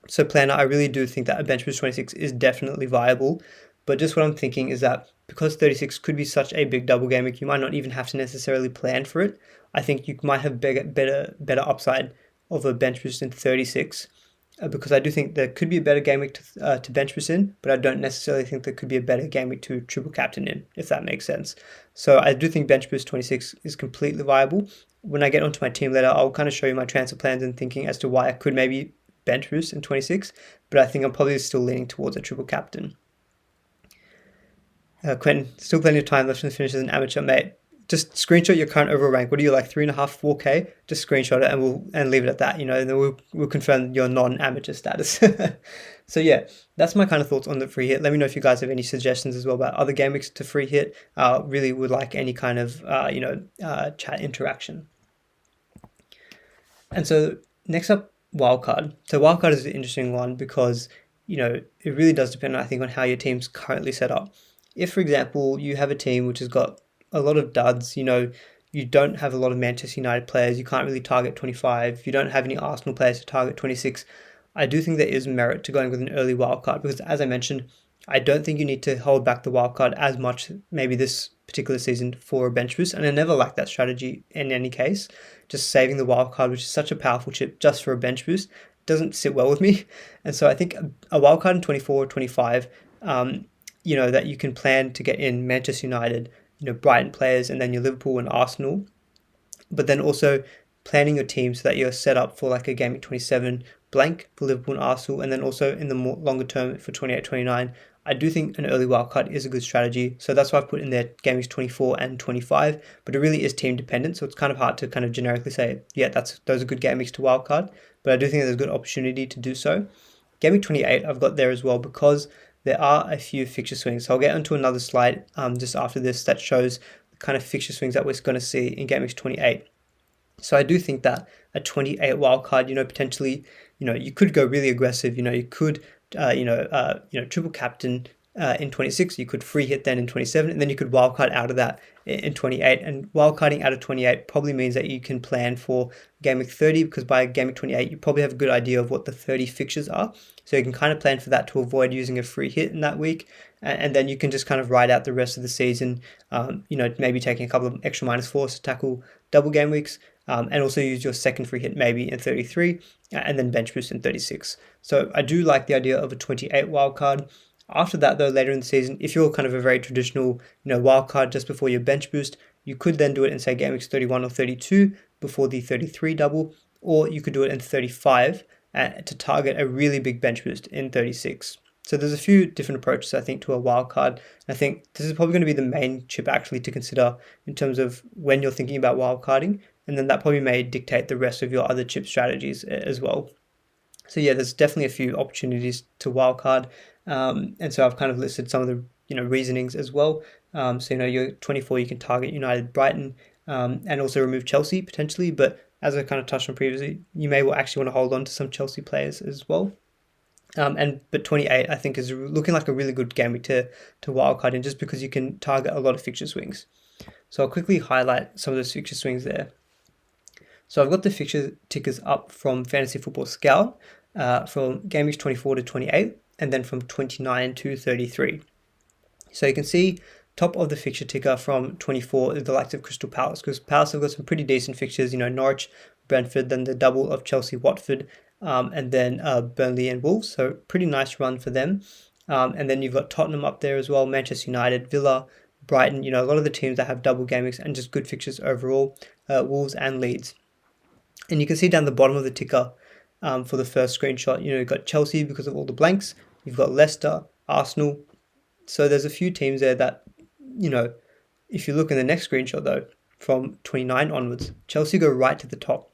So Planner, I really do think that a bench boost 26 is definitely viable. But just what I'm thinking is that because 36 could be such a big double game week, you might not even have to necessarily plan for it. I think you might have better upside of a bench boost in 36, because I do think there could be a better game week to bench boost in, but I don't necessarily think there could be a better game week to triple captain in, if that makes sense. So I do think bench boost 26 is completely viable. when I get onto my team later, I'll kind of show you my transfer plans and thinking as to why I could maybe bench boost in 26, but I think I'm probably still leaning towards a triple captain. Quentin, still plenty of time left to finish as an amateur, mate. Just screenshot your current overall rank. What are you, like 3.5, 4K? Just screenshot it and leave it at that, and then we'll confirm your non-amateur status. So yeah, that's my kind of thoughts on the free hit. Let me know if you guys have any suggestions as well about other game weeks to free hit. Really would like any kind of chat interaction. And so next up, Wildcard. So Wildcard is an interesting one because it really does depend, I think, on how your team's currently set up. If, for example, you have a team which has got a lot of duds, you don't have a lot of Manchester United players, you can't really target 25, you don't have any Arsenal players to target 26, I do think there is merit to going with an early wildcard because, as I mentioned, I don't think you need to hold back the wildcard as much maybe this particular season for a bench boost, and I never liked that strategy in any case. Just saving the wildcard, which is such a powerful chip just for a bench boost, doesn't sit well with me. And so I think a wildcard in 24 or 25, that you can plan to get in Manchester United, Brighton players, and then your Liverpool and Arsenal, but then also planning your team so that you're set up for like a Gameweek 27 blank for Liverpool and Arsenal, and then also in the more longer term for 28, 29, I do think an early wildcard is a good strategy. So that's why I've put in there Gameweeks 24 and 25, but it really is team dependent. So it's kind of hard to kind of generically say, yeah, those are good Gameweeks to wildcard, but I do think there's a good opportunity to do so. Gameweek 28, I've got there as well because there are a few fixture swings. So I'll get onto another slide just after this that shows the kind of fixture swings that we're going to see in Gameweek 28. So I do think that a 28 wildcard, potentially, you could go really aggressive. You could, triple captain in 26. You could free hit then in 27, and then you could wildcard out of that in 28. And wildcarding out of 28 probably means that you can plan for Gameweek 30 because by Gameweek 28 you probably have a good idea of what the 30 fixtures are. So you can kind of plan for that to avoid using a free hit in that week, and then you can just kind of ride out the rest of the season. Maybe taking a couple of extra -4s to tackle double game weeks. And also use your second free hit maybe in 33 and then bench boost in 36. So I do like the idea of a 28 wildcard. After that though, later in the season, if you're kind of a very traditional, wildcard just before your bench boost, you could then do it in say Gameweeks 31 or 32 before the 33 double, or you could do it in 35 to target a really big bench boost in 36. So there's a few different approaches, I think, to a wildcard. I think this is probably going to be the main chip actually to consider in terms of when you're thinking about wildcarding. And then that probably may dictate the rest of your other chip strategies as well. So yeah, there's definitely a few opportunities to wildcard. And so I've kind of listed some of the reasonings as well. So your 24, you can target United, Brighton, and also remove Chelsea potentially. But as I kind of touched on previously, you may actually want to hold on to some Chelsea players as well. But 28 I think is looking like a really good game week to wildcard in, just because you can target a lot of fixture swings. So I'll quickly highlight some of those fixture swings there. So I've got the fixture tickers up from Fantasy Football Scout from game weeks 24 to 28, and then from 29 to 33. So you can see top of the fixture ticker from 24 is the likes of Crystal Palace, because Palace have got some pretty decent fixtures, Norwich, Brentford, then the double of Chelsea, Watford, and then Burnley and Wolves. So pretty nice run for them. And then you've got Tottenham up there as well, Manchester United, Villa, Brighton, a lot of the teams that have double game weeks and just good fixtures overall, Wolves and Leeds. And you can see down the bottom of the ticker for the first screenshot, you've got Chelsea because of all the blanks. You've got Leicester, Arsenal. So there's a few teams there that, if you look in the next screenshot though, from 29 onwards, Chelsea go right to the top.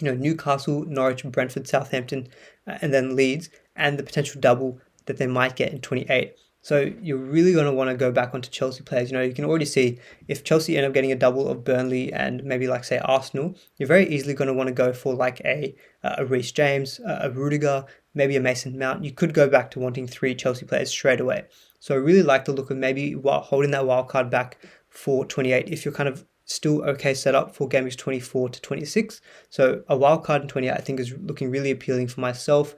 Newcastle, Norwich, Brentford, Southampton, and then Leeds, and the potential double that they might get in 28. So you're really going to want to go back onto Chelsea players. You can already see if Chelsea end up getting a double of Burnley and maybe like say Arsenal, you're very easily going to want to go for like a Reece James, a Rudiger, maybe a Mason Mount. You could go back to wanting 3 Chelsea players straight away. So I really like the look of maybe holding that wild card back for 28 if you're kind of still okay set up for games 24 to 26. So a wild card in 28 I think is looking really appealing for myself.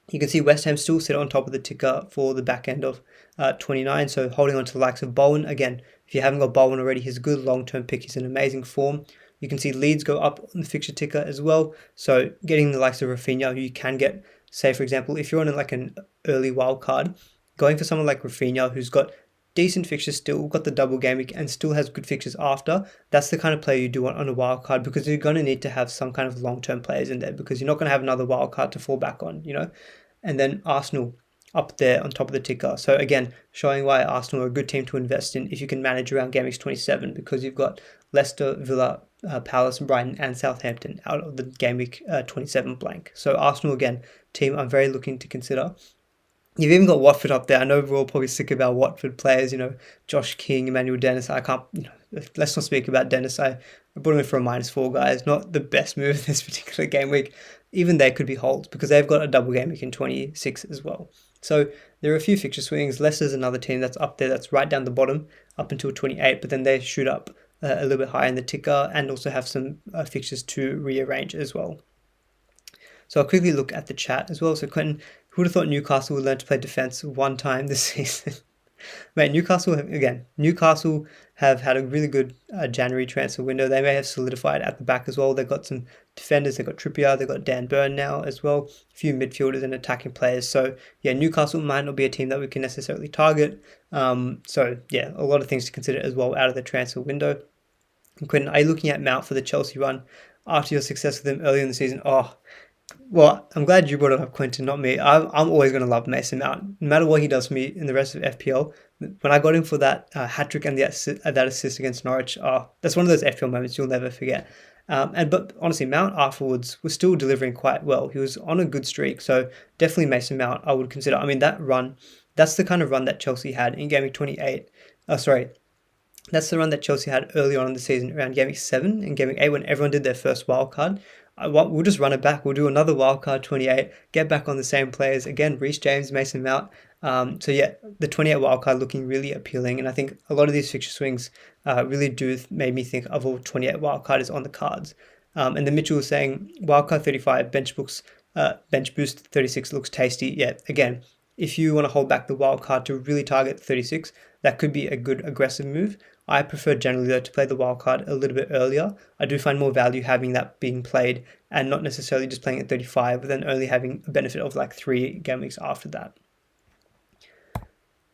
You can see West Ham still sit on top of the ticker for the back end of 29. So holding on to the likes of Bowen. Again, if you haven't got Bowen already, he's a good long-term pick. He's in amazing form. You can see Leeds go up on the fixture ticker as well. So getting the likes of Rafinha, who you can get, say for example, if you're on like an early wild card, going for someone like Rafinha, who's got decent fixtures still, got the double game week and still has good fixtures after, that's the kind of player you do want on a wild card, because you're going to need to have some kind of long-term players in there, because you're not going to have another wild card to fall back on, And then Arsenal up there on top of the ticker. So again, showing why Arsenal are a good team to invest in if you can manage around Game Week 27, because you've got Leicester, Villa, Palace, Brighton and Southampton out of the Game Week 27 blank. So Arsenal, again, team I'm very looking to consider. You've even got Watford up there. I know we're all probably sick of our Watford players, Josh King, Emmanuel Dennis. I can't, let's not speak about Dennis. I brought him in for a -4, guys. Not the best move this particular game week. Even they could be holds, because they've got a double game week in 26 as well. So there are a few fixture swings. Leicester's another team that's up there, that's right down the bottom up until 28, but then they shoot up a little bit higher in the ticker and also have some fixtures to rearrange as well. So I'll quickly look at the chat as well. So Quentin, who would have thought Newcastle would learn to play defense one time this season? Mate, Newcastle have had a really good January transfer window. They may have solidified at the back as well. They've got some defenders. They've got Trippier. They've got Dan Burn now as well. A few midfielders and attacking players. So yeah, Newcastle might not be a team that we can necessarily target. So yeah, a lot of things to consider as well out of the transfer window. And Quentin, are you looking at Mount for the Chelsea run after your success with him earlier in the season? Oh, well, I'm glad you brought it up, Quentin, not me. I'm always going to love Mason Mount, no matter what he does for me in the rest of FPL. When I got him for that hat-trick and that assist against Norwich, that's one of those FPL moments you'll never forget. But honestly, Mount afterwards was still delivering quite well. He was on a good streak, so definitely Mason Mount I would consider. I mean, that run, that's the kind of run that Chelsea had in Game Week 28. That's the run that Chelsea had early on in the season, around Game Week 7 and Game Week 8, when everyone did their first wildcard. We'll just run it back. We'll do another wildcard 28, get back on the same players. Again, Reece James, Mason Mount. So yeah, the 28 wildcard looking really appealing. And I think a lot of these fixture swings really do made me think of all 28 wildcard is on the cards. And then Mitchell was saying, wildcard 35, bench boost 36 looks tasty. Yeah, again, if you want to hold back the wildcard to really target 36, that could be a good aggressive move. I prefer generally though to play the wildcard a little bit earlier. I do find more value having that being played and not necessarily just playing at 35, but then only having a benefit of like 3 game weeks after that.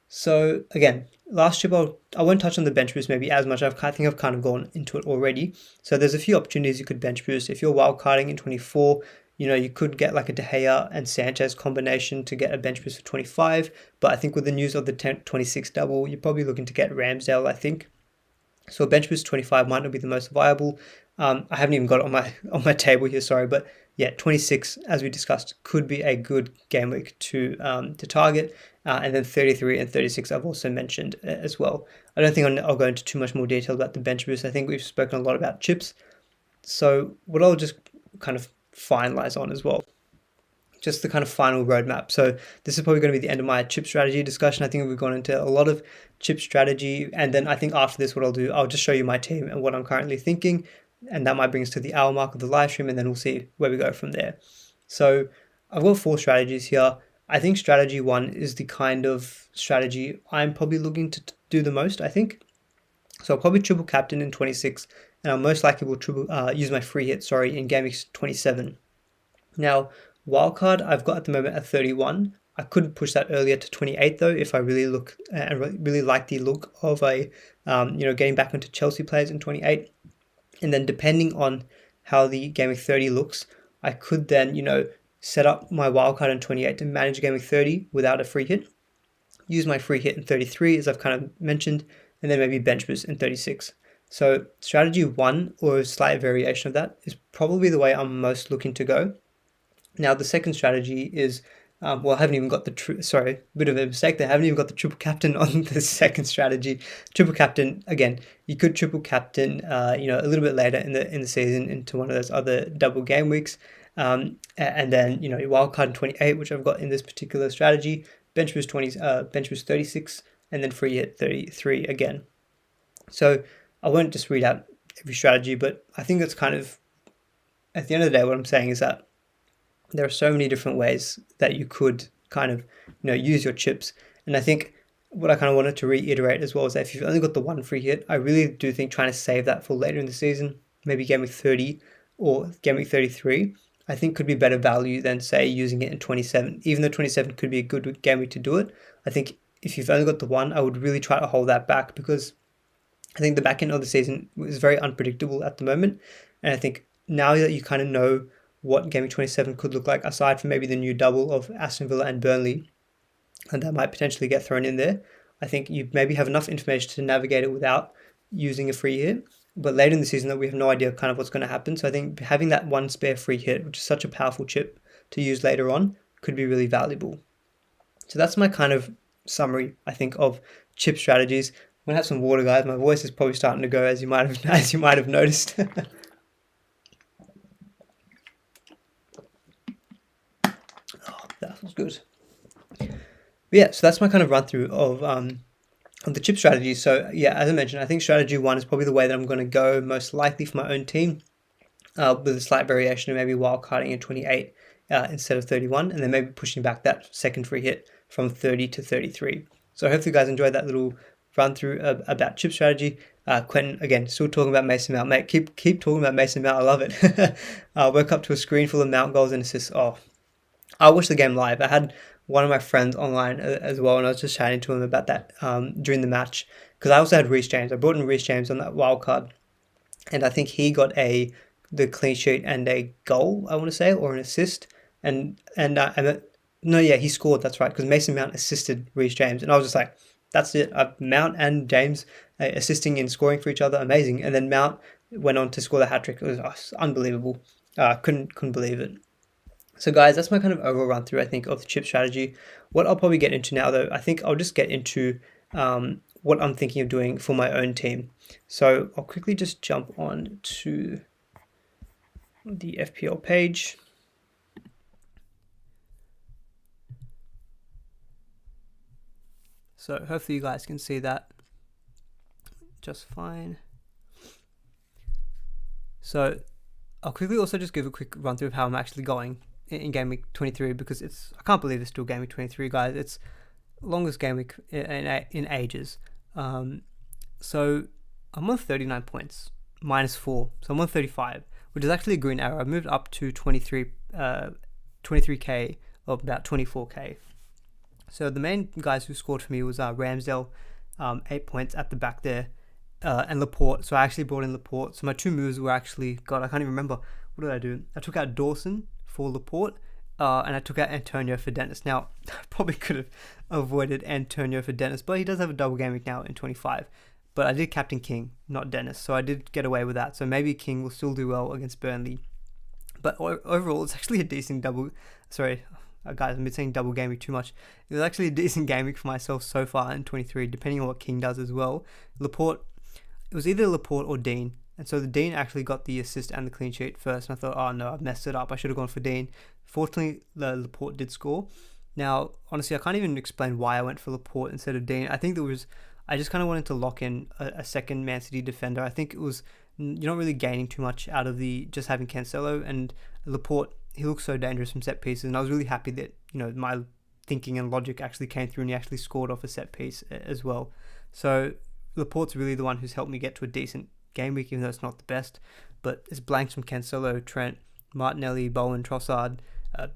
So again, last trip I won't touch on the bench boost maybe as much. I think I've kind of gone into it already. So there's a few opportunities you could bench boost. If you're wildcarding in 24, you could get like a De Gea and Sanchez combination to get a bench boost for 25. But I think with the news of the 26 double, you're probably looking to get Ramsdale, I think. So a bench boost 25 might not be the most viable. I haven't even got it on my table here, sorry, but yeah, 26, as we discussed, could be a good game week to target. And then 33 and 36 I've also mentioned as well. I don't think I'll go into too much more detail about the bench boost. I think we've spoken a lot about chips. So what I'll just kind of finalize on as well, just the kind of final roadmap. So this is probably going to be the end of my chip strategy discussion. I think we've gone into a lot of chip strategy, and then I think after this what I'll just show you my team and what I'm currently thinking, and that might bring us to the hour mark of the live stream, and then we'll see where we go from there. So I've got 4 strategies here. I think strategy 1 is the kind of strategy I'm probably looking to do the most, I think. So I'll probably triple captain in 26, and I'll most likely will use my free hit, in Game Week 27. Now, wildcard I've got at the moment at 31. I could push that earlier to 28 though if I really look and really like the look of a getting back into Chelsea players in 28. And then depending on how the Game Week 30 looks, I could then set up my wildcard in 28 to manage Game Week 30 without a free hit. Use my free hit in 33 as I've kind of mentioned, and then maybe bench boost in 36. So strategy 1 or a slight variation of that is probably the way I'm most looking to go. Now the second strategy is, I haven't even got bit of a mistake there. I haven't even got the triple captain on the second strategy. Triple captain, again, you could triple captain, a little bit later in the season into one of those other double game weeks. And then, your wildcard in 28, which I've got in this particular strategy, bench boost 36, and then free hit 33 again. So I won't just read out every strategy, but I think it's kind of, at the end of the day, what I'm saying is that there are so many different ways that you could kind of, use your chips. And I think what I kind of wanted to reiterate as well is that if you've only got the 1 free hit, I really do think trying to save that for later in the season, maybe Game Week 30 or Game Week 33, I think could be better value than, say, using it in 27. Even though 27 could be a good game week to do it, I think if you've only got the one, I would really try to hold that back, because I think the back end of the season is very unpredictable at the moment. And I think now that you kind of know what Game Week 27 could look like, aside from maybe the new double of Aston Villa and Burnley, and that might potentially get thrown in there, I think you maybe have enough information to navigate it without using a free hit. But later in the season, that we have no idea kind of what's going to happen. So I think having that one spare free hit, which is such a powerful chip to use later on, could be really valuable. So that's my kind of summary, I think, of chip strategies. I'm gonna have some water, guys. My voice is probably starting to go, as you might have noticed. Oh, that was good. But yeah, so that's my kind of run through of the chip strategies. So yeah, as I mentioned, I think strategy 1 is probably the way that I'm going to go most likely for my own team, with a slight variation of maybe wildcarding at 28 instead of 31, and then maybe pushing back that second free hit from 30 to 33. So hopefully you guys enjoyed that little run through about chip strategy. Quentin, again, still talking about Mason Mount. Mate, keep talking about Mason Mount. I love it. Woke up to a screen full of Mount goals and assists. Oh, I watched the game live. I had one of my friends online as well, and I was just chatting to him about that during the match, because I also had Reece James. I brought in Reece James on that wild card, and I think he got the clean sheet and a goal, I want to say, or an assist, and no, yeah, he scored. That's right, because Mason Mount assisted Reece James, and I was just like, that's it. Mount and James assisting in scoring for each other, amazing. And then Mount went on to score the hat trick. It was unbelievable. Couldn't believe it. So guys, that's my kind of overall run through, I think, of the chip strategy. What I'll probably get into now, though, I think I'll just get into what I'm thinking of doing for my own team. So I'll quickly just jump on to the FPL page. So hopefully you guys can see that just fine. So I'll quickly also just give a quick run through of how I'm actually going in Game Week 23, because I can't believe it's still Game Week 23, guys. It's longest game week in ages. So I'm on 39 points, -4. So I'm on 35, which is actually a green arrow. I moved up to 23k of about 24k. So the main guys who scored for me was Ramsdale, 8 points at the back there, and Laporte. So I actually brought in Laporte. So my two moves were actually, God, I can't even remember. What did I do? I took out Dawson for Laporte, and I took out Antonio for Dennis. Now, I probably could have avoided Antonio for Dennis, but he does have a double game week now in 25. But I did captain King, not Dennis, so I did get away with that. So maybe King will still do well against Burnley. But overall, it's actually a decent double. Sorry, guys, I've been saying double game week too much. It was actually a decent game week for myself so far in 23, depending on what King does as well. Laporte, it was either Laporte or Dean. And so the Dean actually got the assist and the clean sheet first. And I thought, oh no, I've messed it up. I should have gone for Dean. Fortunately, Laporte did score. Now, honestly, I can't even explain why I went for Laporte instead of Dean. I think I just kind of wanted to lock in a second Man City defender. I think it was, you're not really gaining too much out of just having Cancelo, and Laporte, he looks so dangerous from set pieces. And I was really happy that, my thinking and logic actually came through and he actually scored off a set piece as well. So Laporte's really the one who's helped me get to a decent game week, even though it's not the best. But it's blanks from Cancelo, Trent, Martinelli, Bowen, Trossard,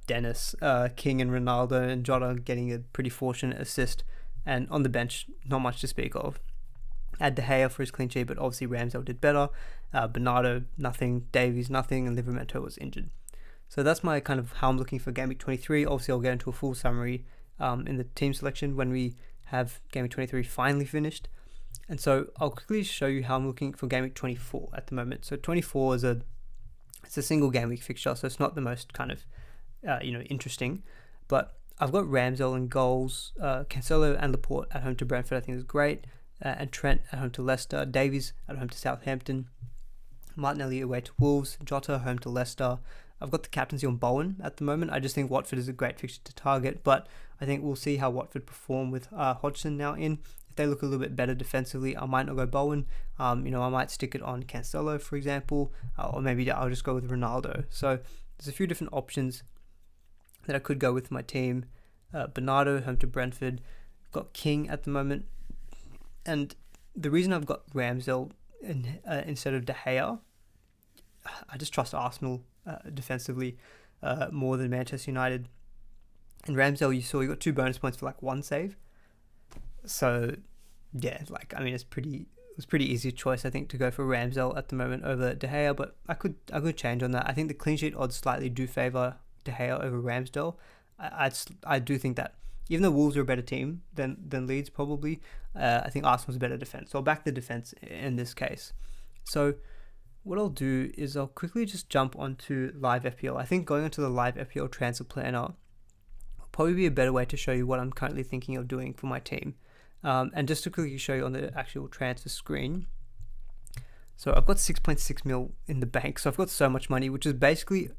Dennis, King and Ronaldo, and Jota getting a pretty fortunate assist. And on the bench, not much to speak of. Had De Gea for his clean sheet, but obviously Ramsdale did better. Bernardo, nothing. Davies, nothing. And Livramento was injured. So that's my kind of how I'm looking for Game Week 23. Obviously, I'll get into a full summary in the team selection when we have Game Week 23 finally finished. And so I'll quickly show you how I'm looking for Game Week 24 at the moment. So 24 is it's a single game week fixture, so it's not the most kind of interesting. But I've got Ramsdale in goals, Cancelo and Laporte at home to Brentford, I think is great, and Trent at home to Leicester, Davies at home to Southampton, Martinelli away to Wolves, Jota home to Leicester. I've got the captaincy on Bowen at the moment. I just think Watford is a great fixture to target, but I think we'll see how Watford perform with Hodgson now in. If they look a little bit better defensively, I might not go Bowen. I might stick it on Cancelo, for example, or maybe I'll just go with Ronaldo. So there's a few different options that I could go with my team. Bernardo home to Brentford. I've got King at the moment, and the reason I've got Ramsdale instead of De Gea, I just trust Arsenal defensively more than Manchester United. And Ramsdale, you saw he got 2 bonus points for like 1 save. So yeah, like I mean, it was pretty easy choice I think to go for Ramsdale at the moment over De Gea, but I could change on that. I think the clean sheet odds slightly do favour De Gea over Ramsdale. I do think that even though Wolves are a better team than Leeds probably, I think Arsenal's a better defence. So I'll back the defence in this case. So what I'll do is I'll quickly just jump onto live FPL. I think going onto the live FPL transfer planner will probably be a better way to show you what I'm currently thinking of doing for my team. And just to quickly show you on the actual transfer screen. So I've got 6.6 mil in the bank. So I've got so much money, which is basically,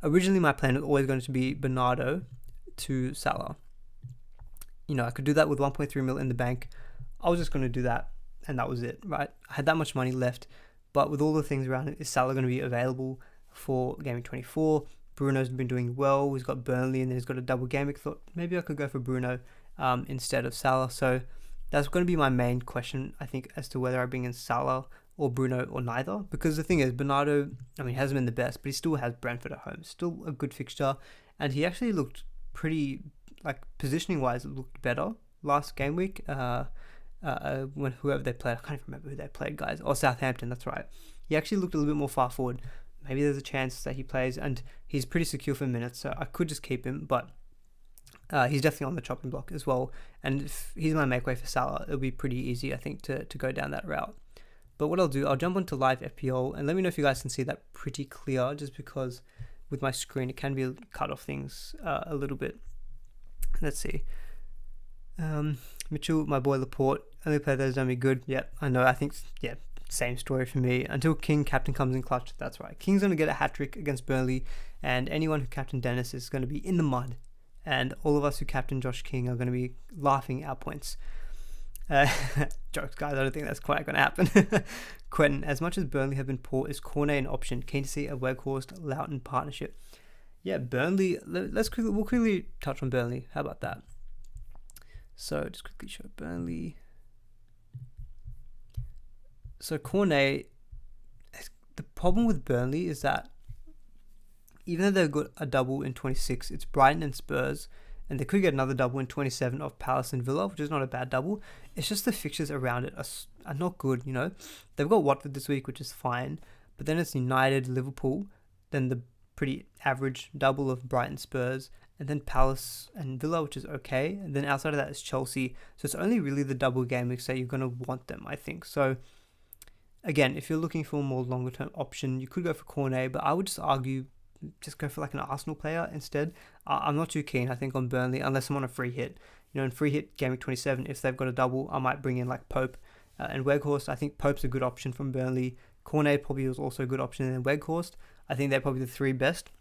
originally my plan was always going to be Bernardo to Salah. You know, I could do that with 1.3 mil in the bank. I was just going to do that, and that was it, right? I had that much money left, but with all the things around it, is Salah going to be available for Gameweek 24? Bruno's been doing well. He's got Burnley, and then he's got a double game week. Thought maybe I could go for Bruno instead of Salah. So that's going to be my main question, I think, as to whether I bring in Salah or Bruno or neither. Because the thing is, Bernardo, I mean, hasn't been the best, but he still has Brentford at home. Still a good fixture, and he actually looked pretty, like, positioning-wise, it looked better last game week. When whoever they played, I can't even remember who they played, guys. Or Southampton, that's right. He actually looked a little bit more far forward. Maybe there's a chance that he plays, and he's pretty secure for minutes, so I could just keep him, but he's definitely on the chopping block as well. And if he's my make way for Salah, it'll be pretty easy, I think, to go down that route. But what I'll do, I'll jump onto live FPL, and let me know if you guys can see that pretty clear, just because with my screen, it can be cut off things a little bit. Let's see. Mitchell, my boy Laporte, only player that has done me good. Yep, I know. I think, yeah, same story for me. Until King captain comes in clutch, that's right. King's going to get a hat-trick against Burnley, and anyone who captained Dennis is going to be in the mud. And all of us who captain Josh King are going to be laughing our points. Jokes, guys. I don't think that's quite going to happen. Quentin, as much as Burnley have been poor, is Cornet an option? Keen to see a Weghorst-Loughton partnership. Yeah, Burnley. We'll quickly touch on Burnley. How about that? So just quickly show Burnley. So Cornet, the problem with Burnley is that even though they've got a double in 26, it's Brighton and Spurs, and they could get another double in 27 of Palace and Villa, which is not a bad double. It's just the fixtures around it are not good, you know. They've got Watford this week, which is fine, but then it's United, Liverpool, then the pretty average double of Brighton, Spurs, and then Palace and Villa, which is okay. And then outside of that is Chelsea. So it's only really the double game weeks that you're going to want them, I think. So again, if you're looking for a more longer term option, you could go for Cornet, but I would just argue just go for like an Arsenal player instead. I'm not too keen, I think, on Burnley unless I'm on a free hit. You know, in free hit Game Week 27, if they've got a double, I might bring in like Pope and Weghorst. I think Pope's a good option from Burnley. Cornet probably was also a good option, and then Weghorst. I think they're probably the three best.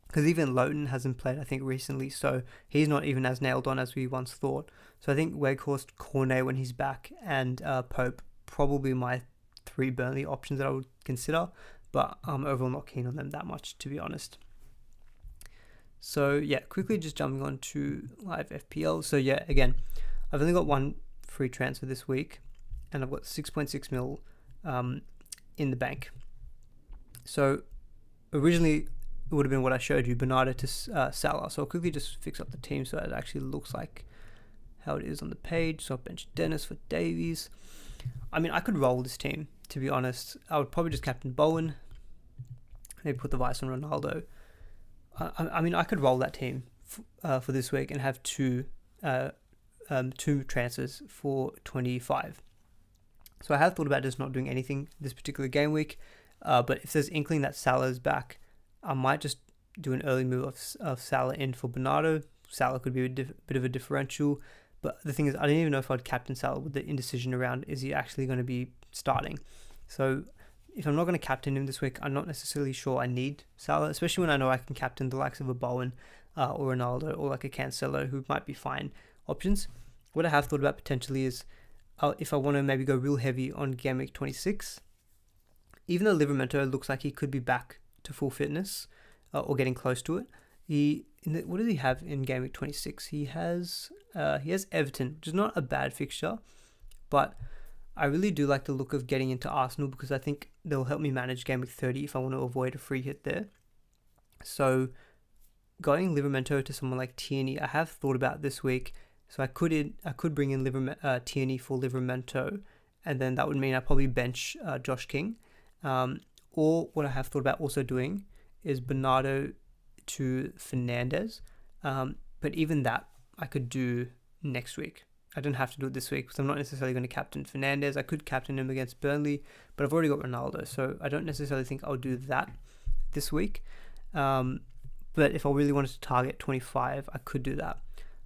Because even Loughton hasn't played, I think, recently, so he's not even as nailed on as we once thought. So I think Weghorst, Cornet when he's back, and Pope, probably my three Burnley options that I would consider, but I'm overall not keen on them that much, to be honest. So yeah, quickly just jumping on to live FPL. So yeah, again, I've only got one free transfer this week, and I've got 6.6 mil in the bank. So originally, it would have been what I showed you, Bernardo to Salah. So I'll quickly just fix up the team so that it actually looks like how it is on the page. So I'll bench Dennis for Davies. I mean, I could roll this team, to be honest. I would probably just captain Bowen. Maybe put the vice on Ronaldo. I mean, I could roll that team for this week and have two transfers for 25. So I have thought about just not doing anything this particular game week. But if there's inkling that Salah's back, I might just do an early move of Salah in for Bernardo. Salah could be a bit of a differential. But the thing is, I didn't even know if I'd captain Salah with the indecision around, is he actually going to be starting? So if I'm not going to captain him this week, I'm not necessarily sure I need Salah, especially when I know I can captain the likes of a Bowen or Ronaldo or like a Cancelo, who might be fine options. What I have thought about potentially is if I want to maybe go real heavy on Game Week 26, even though Livramento looks like he could be back to full fitness or getting close to it, what does he have in Game Week 26? He has Everton, which is not a bad fixture, but I really do like the look of getting into Arsenal because I think they'll help me manage Game Week 30 if I want to avoid a free hit there. So going Livramento to someone like Tierney, I have thought about this week, So I could bring in Tierney for Livramento, and then that would mean I probably bench Josh King. Or what I have thought about also doing is Bernardo to Fernandez. But even that I could do next week. I don't have to do it this week because I'm not necessarily going to captain Fernandez. I could captain him against Burnley, but I've already got Ronaldo, so I don't necessarily think I'll do that this week. But if I really wanted to target 25, I could do that.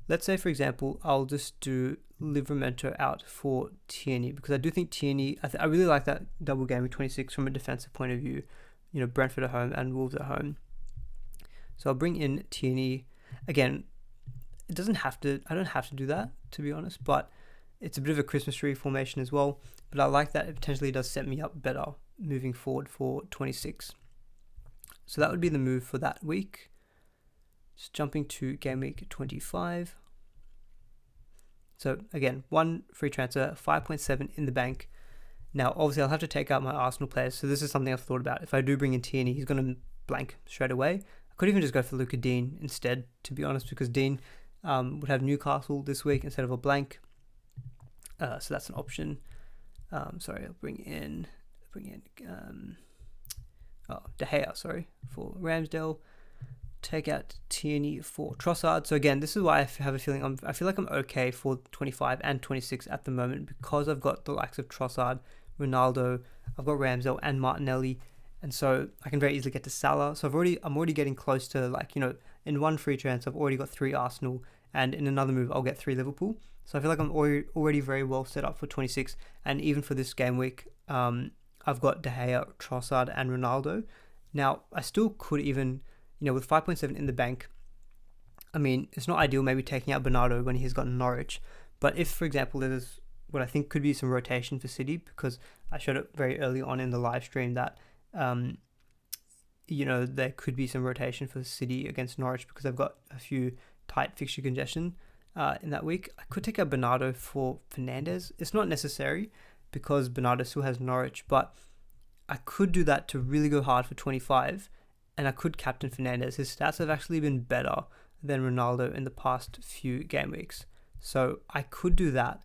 Let's say, for example, I'll just do Livramento out for Tierney, because I do think Tierney, I really like that double game with 26 from a defensive point of view. Brentford at home and Wolves at home. So I'll bring in Tierney. Again, I don't have to do that, to be honest, but it's a bit of a Christmas tree formation as well. But I like that it potentially does set me up better moving forward for 26. So that would be the move for that week. Just jumping to game week 25. So again, one free transfer, 5.7 in the bank. Now, obviously, I'll have to take out my Arsenal players. So this is something I've thought about. If I do bring in Tierney, he's going to blank straight away. I could even just go for Luca Dean instead, to be honest, because Dean would have Newcastle this week instead of a blank. So that's an option. I'll bring in De Gea, for Ramsdale. Take out Tierney for Trossard. So again, this is why I have a feeling I feel like I'm okay for 25 and 26 at the moment, because I've got the likes of Trossard, Ronaldo, I've got Ramsdale and Martinelli, and so I can very easily get to Salah. So I'm already getting close to, in one free transfer I've already got 3 Arsenal, and in another move I'll get 3 Liverpool. So I feel like I'm already very well set up for 26, and even for this game week, I've got De Gea, Trossard and Ronaldo. Now, I still could even, with 5.7 in the bank, I mean, it's not ideal maybe taking out Bernardo when he's got Norwich, but if, for example, there's what I think could be some rotation for City, because I showed it very early on in the live stream that, there could be some rotation for City against Norwich because they've got a few tight fixture congestion in that week. I could take out Bernardo for Fernandez. It's not necessary because Bernardo still has Norwich, but I could do that to really go hard for 25, and I could captain Fernandez. His stats have actually been better than Ronaldo in the past few game weeks, so I could do that.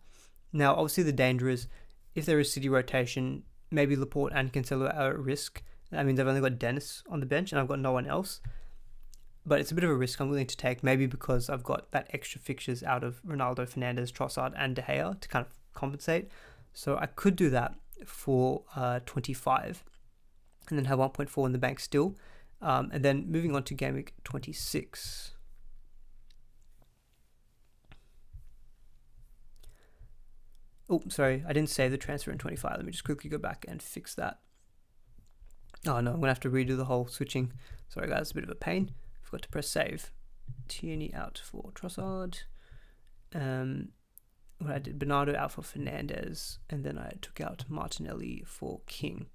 Now, obviously, the danger is if there is City rotation, maybe Laporte and Cancelo are at risk. I mean, they've only got Dennis on the bench, and I've got no one else. But it's a bit of a risk I'm willing to take, maybe because I've got that extra fixtures out of Ronaldo, Fernandez, Trossard, and De Gea to kind of compensate. So I could do that for 25, and then have 1.4 in the bank still. And then moving on to game week 26. Oh, sorry, I didn't save the transfer in 25. Let me just quickly go back and fix that. Oh no, I'm going to have to redo the whole switching. Sorry guys, it's a bit of a pain. Forgot to press save. Tierney out for Trossard. What I did, Bernardo out for Fernandez, and then I took out Martinelli for King.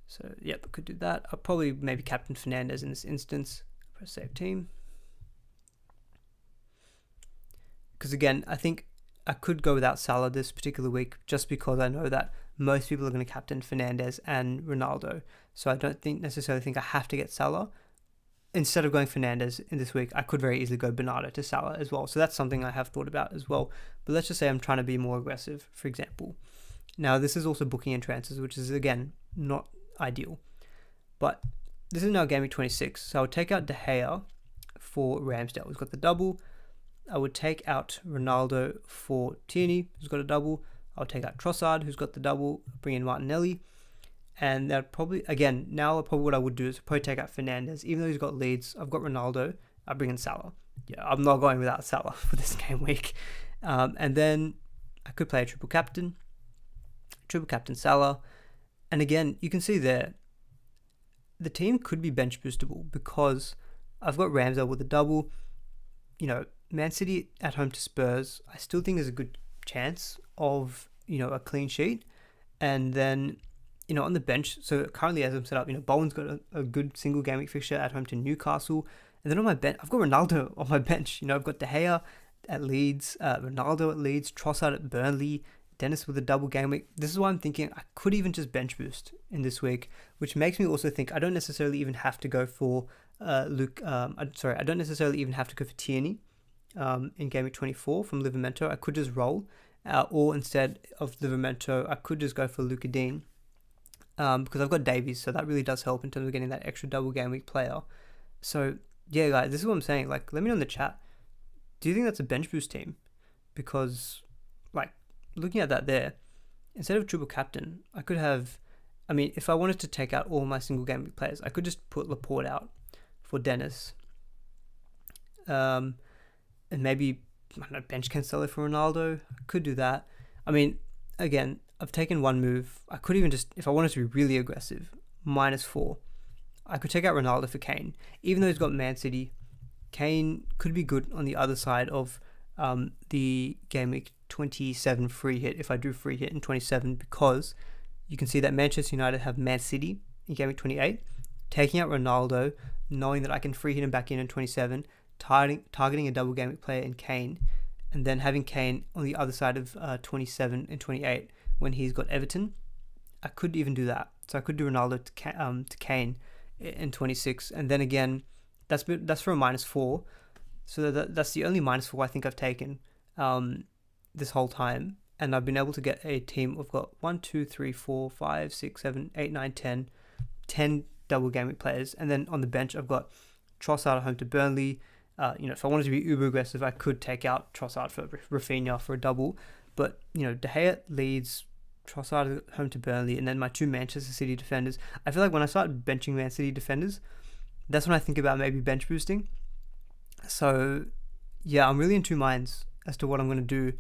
So yep, I could do that. I'll probably maybe captain Fernandez in this instance. Press save team. Because again, I think I could go without Salah this particular week, just because I know that most people are going to captain Fernandez and Ronaldo. So I don't necessarily think I have to get Salah. Instead of going Fernandez in this week, I could very easily go Bernardo to Salah as well. So that's something I have thought about as well. But let's just say I'm trying to be more aggressive, for example. Now, this is also booking in transfers, which is, again, not ideal. But this is now game week 26. So I would take out De Gea for Ramsdale, who's got the double. I would take out Ronaldo for Tierney, who's got a double. I'll take out Trossard, who's got the double. Bring in Martinelli. And that probably, again, now probably what I would do is probably take out Fernandez. Even though he's got Leeds, I've got Ronaldo. I'll bring in Salah. Yeah, I'm not going without Salah for this game week. And then I could play a triple captain Salah. And again, you can see there, the team could be bench boostable because I've got Ramsdale with a double. Man City at home to Spurs, I still think there's a good chance of, a clean sheet. And then, on the bench, so currently as I'm set up, Bowen's got a good single game week fixture at home to Newcastle. And then on my bench, I've got Ronaldo on my bench. I've got De Gea at Leeds, Ronaldo at Leeds, Trossard at Burnley, Dennis with a double game week. This is why I'm thinking I could even just bench boost in this week, which makes me also think I don't necessarily even have to go for I don't necessarily even have to go for Tierney. in Gameweek 24 from Livramento, I could just roll. Or instead of Livramento, I could just go for Luca Dean. Because I've got Davies, so that really does help in terms of getting that extra double game week player. So yeah, guys, this is what I'm saying. Like, let me know in the chat. Do you think that's a bench boost team? Because, like, looking at that there, instead of triple captain, I could have. I mean, if I wanted to take out all my single game week players, I could just put Laporte out for Dennis. And maybe, I don't know, bench Cancelo for Ronaldo. I could do that. I mean, again, I've taken one move. I could even just, if I wanted to be really aggressive, -4. I could take out Ronaldo for Kane. Even though he's got Man City, Kane could be good on the other side of the Game Week 27 free hit, if I do free hit in 27, because you can see that Manchester United have Man City in Game Week 28. Taking out Ronaldo, knowing that I can free hit him back in 27, targeting a double Game Week player in Kane, and then having Kane on the other side of 27 and 28 when he's got Everton. I could even do that. So I could do Ronaldo to Kane in 26, and then again, that's for a -4. So that's the only -4 I think I've taken this whole time, and I've been able to get a team. I've got 1, 2, 3, 4, 5, 6, 7, 8, 9, 10 double game week players, and then on the bench I've got Trossard at home to Burnley. If I wanted to be uber aggressive, I could take out Trossard for Rafinha for a double, but De Gea, Leeds, Trossard at home to Burnley, and then my 2 Manchester City defenders. I feel like when I start benching Man City defenders, that's when I think about maybe bench boosting. So yeah, I'm really in 2 minds as to what I'm going to do,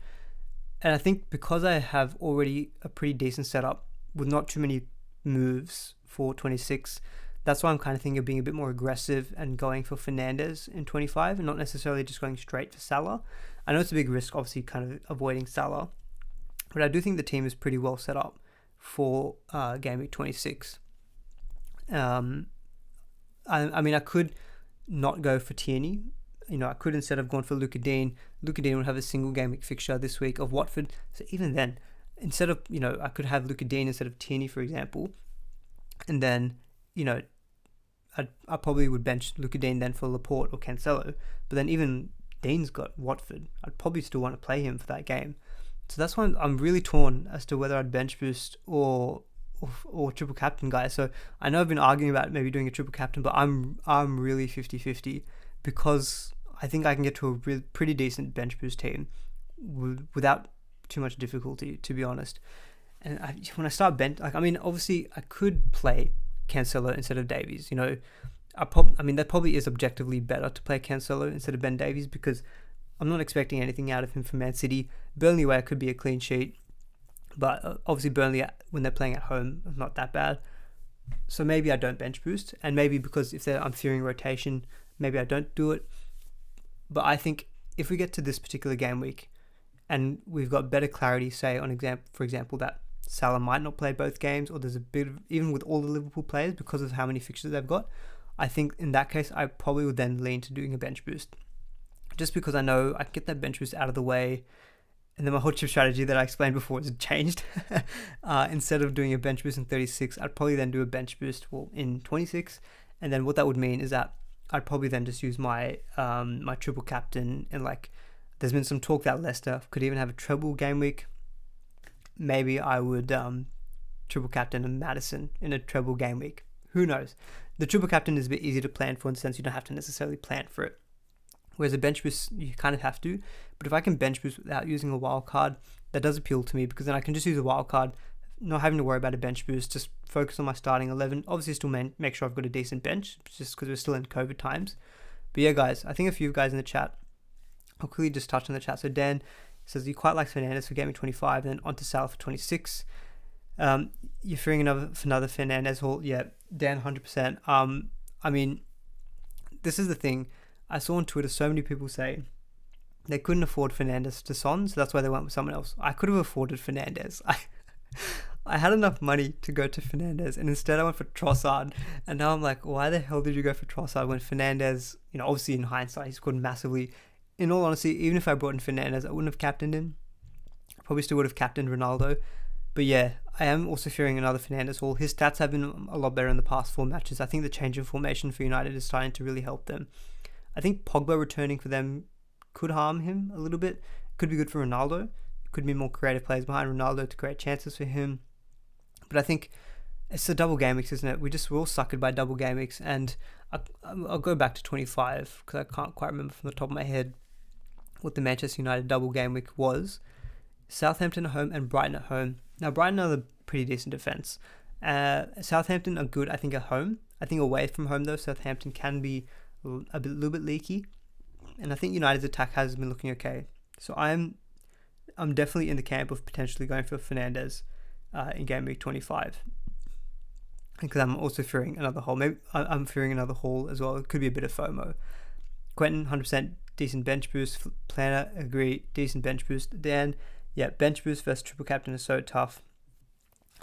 and I think because I have already a pretty decent setup with not too many moves for 26. That's why I'm kind of thinking of being a bit more aggressive and going for Fernandes in 25 and not necessarily just going straight for Salah. I know it's a big risk, obviously, kind of avoiding Salah, but I do think the team is pretty well set up for Game Week 26. I mean, I could not go for Tierney. I could instead have gone for Luca Dean. Luca Dean would have a single Game Week fixture this week of Watford. So even then, instead of, I could have Luca Dean instead of Tierney, for example, and then, I probably would bench Luca Dean then for Laporte or Cancelo, but then even Dean's got Watford. I'd probably still want to play him for that game. So that's why I'm really torn as to whether I'd bench boost or triple captain, guys. So I know I've been arguing about maybe doing a triple captain, but I'm really 50-50 because I think I can get to a pretty decent bench boost team without too much difficulty, to be honest. And when I start obviously I could play Cancelo instead of Davies. That probably is objectively better to play Cancelo instead of Ben Davies because I'm not expecting anything out of him from Man City. Burnley away could be a clean sheet, but obviously Burnley, when they're playing at home, is not that bad. So maybe I don't bench boost, and maybe because I'm fearing rotation, maybe I don't do it. But I think if we get to this particular game week and we've got better clarity, say for example, that Salah might not play both games, or there's a bit of, even with all the Liverpool players, because of how many fixtures they've got, I think in that case I probably would then lean to doing a bench boost, just because I know I can get that bench boost out of the way, and then my whole chip strategy that I explained before is changed. Instead of doing a bench boost in 36, I'd probably then do a bench boost in 26, and then what that would mean is that I'd probably then just use my my triple captain, and there's been some talk that Leicester could even have a treble game week. Maybe I would triple captain and Maddison in a treble game week. Who knows? The triple captain is a bit easier to plan for in the sense you don't have to necessarily plan for it. Whereas a bench boost, you kind of have to. But if I can bench boost without using a wild card, that does appeal to me because then I can just use a wild card, not having to worry about a bench boost, just focus on my starting 11. Obviously still make sure I've got a decent bench, just because we're still in COVID times. But yeah, guys, I think a few guys in the chat, I'll quickly just touch on the chat. So Dan says he quite likes Fernandes for Game Week 25, and then onto Salah for 26. You're fearing another Fernandes haul. Yeah, Dan, 100%. I mean, this is the thing. I saw on Twitter so many people say they couldn't afford Fernandes to Son, so that's why they went with someone else. I could have afforded Fernandes. I had enough money to go to Fernandes, and instead I went for Trossard. And now I'm like, why the hell did you go for Trossard when Fernandes, obviously in hindsight, he scored massively. In all honesty, even if I brought in Fernandes, I wouldn't have captained him. Probably still would have captained Ronaldo. But yeah, I am also fearing another Fernandes haul. His stats have been a lot better in the past 4 matches. I think the change in formation for United is starting to really help them. I think Pogba returning for them could harm him a little bit. Could be good for Ronaldo. It could be more creative players behind Ronaldo to create chances for him. But I think it's the double game weeks, isn't it? We're all suckered by double game weeks, and I'll go back to 25 because I can't quite remember from the top of my head what the Manchester United double game week was. Southampton at home and Brighton at home. Now Brighton are the pretty decent defense. Southampton are good, I think, at home. I think away from home though, Southampton can be a little bit leaky, and I think United's attack has been looking okay. So I'm definitely in the camp of potentially going for Fernandes in game week 25. Because I'm also fearing another haul. Maybe I'm fearing another haul as well. It could be a bit of FOMO. Quentin, 100% decent bench boost. Planner, agree, decent bench boost. Dan, yeah, bench boost versus triple captain is so tough.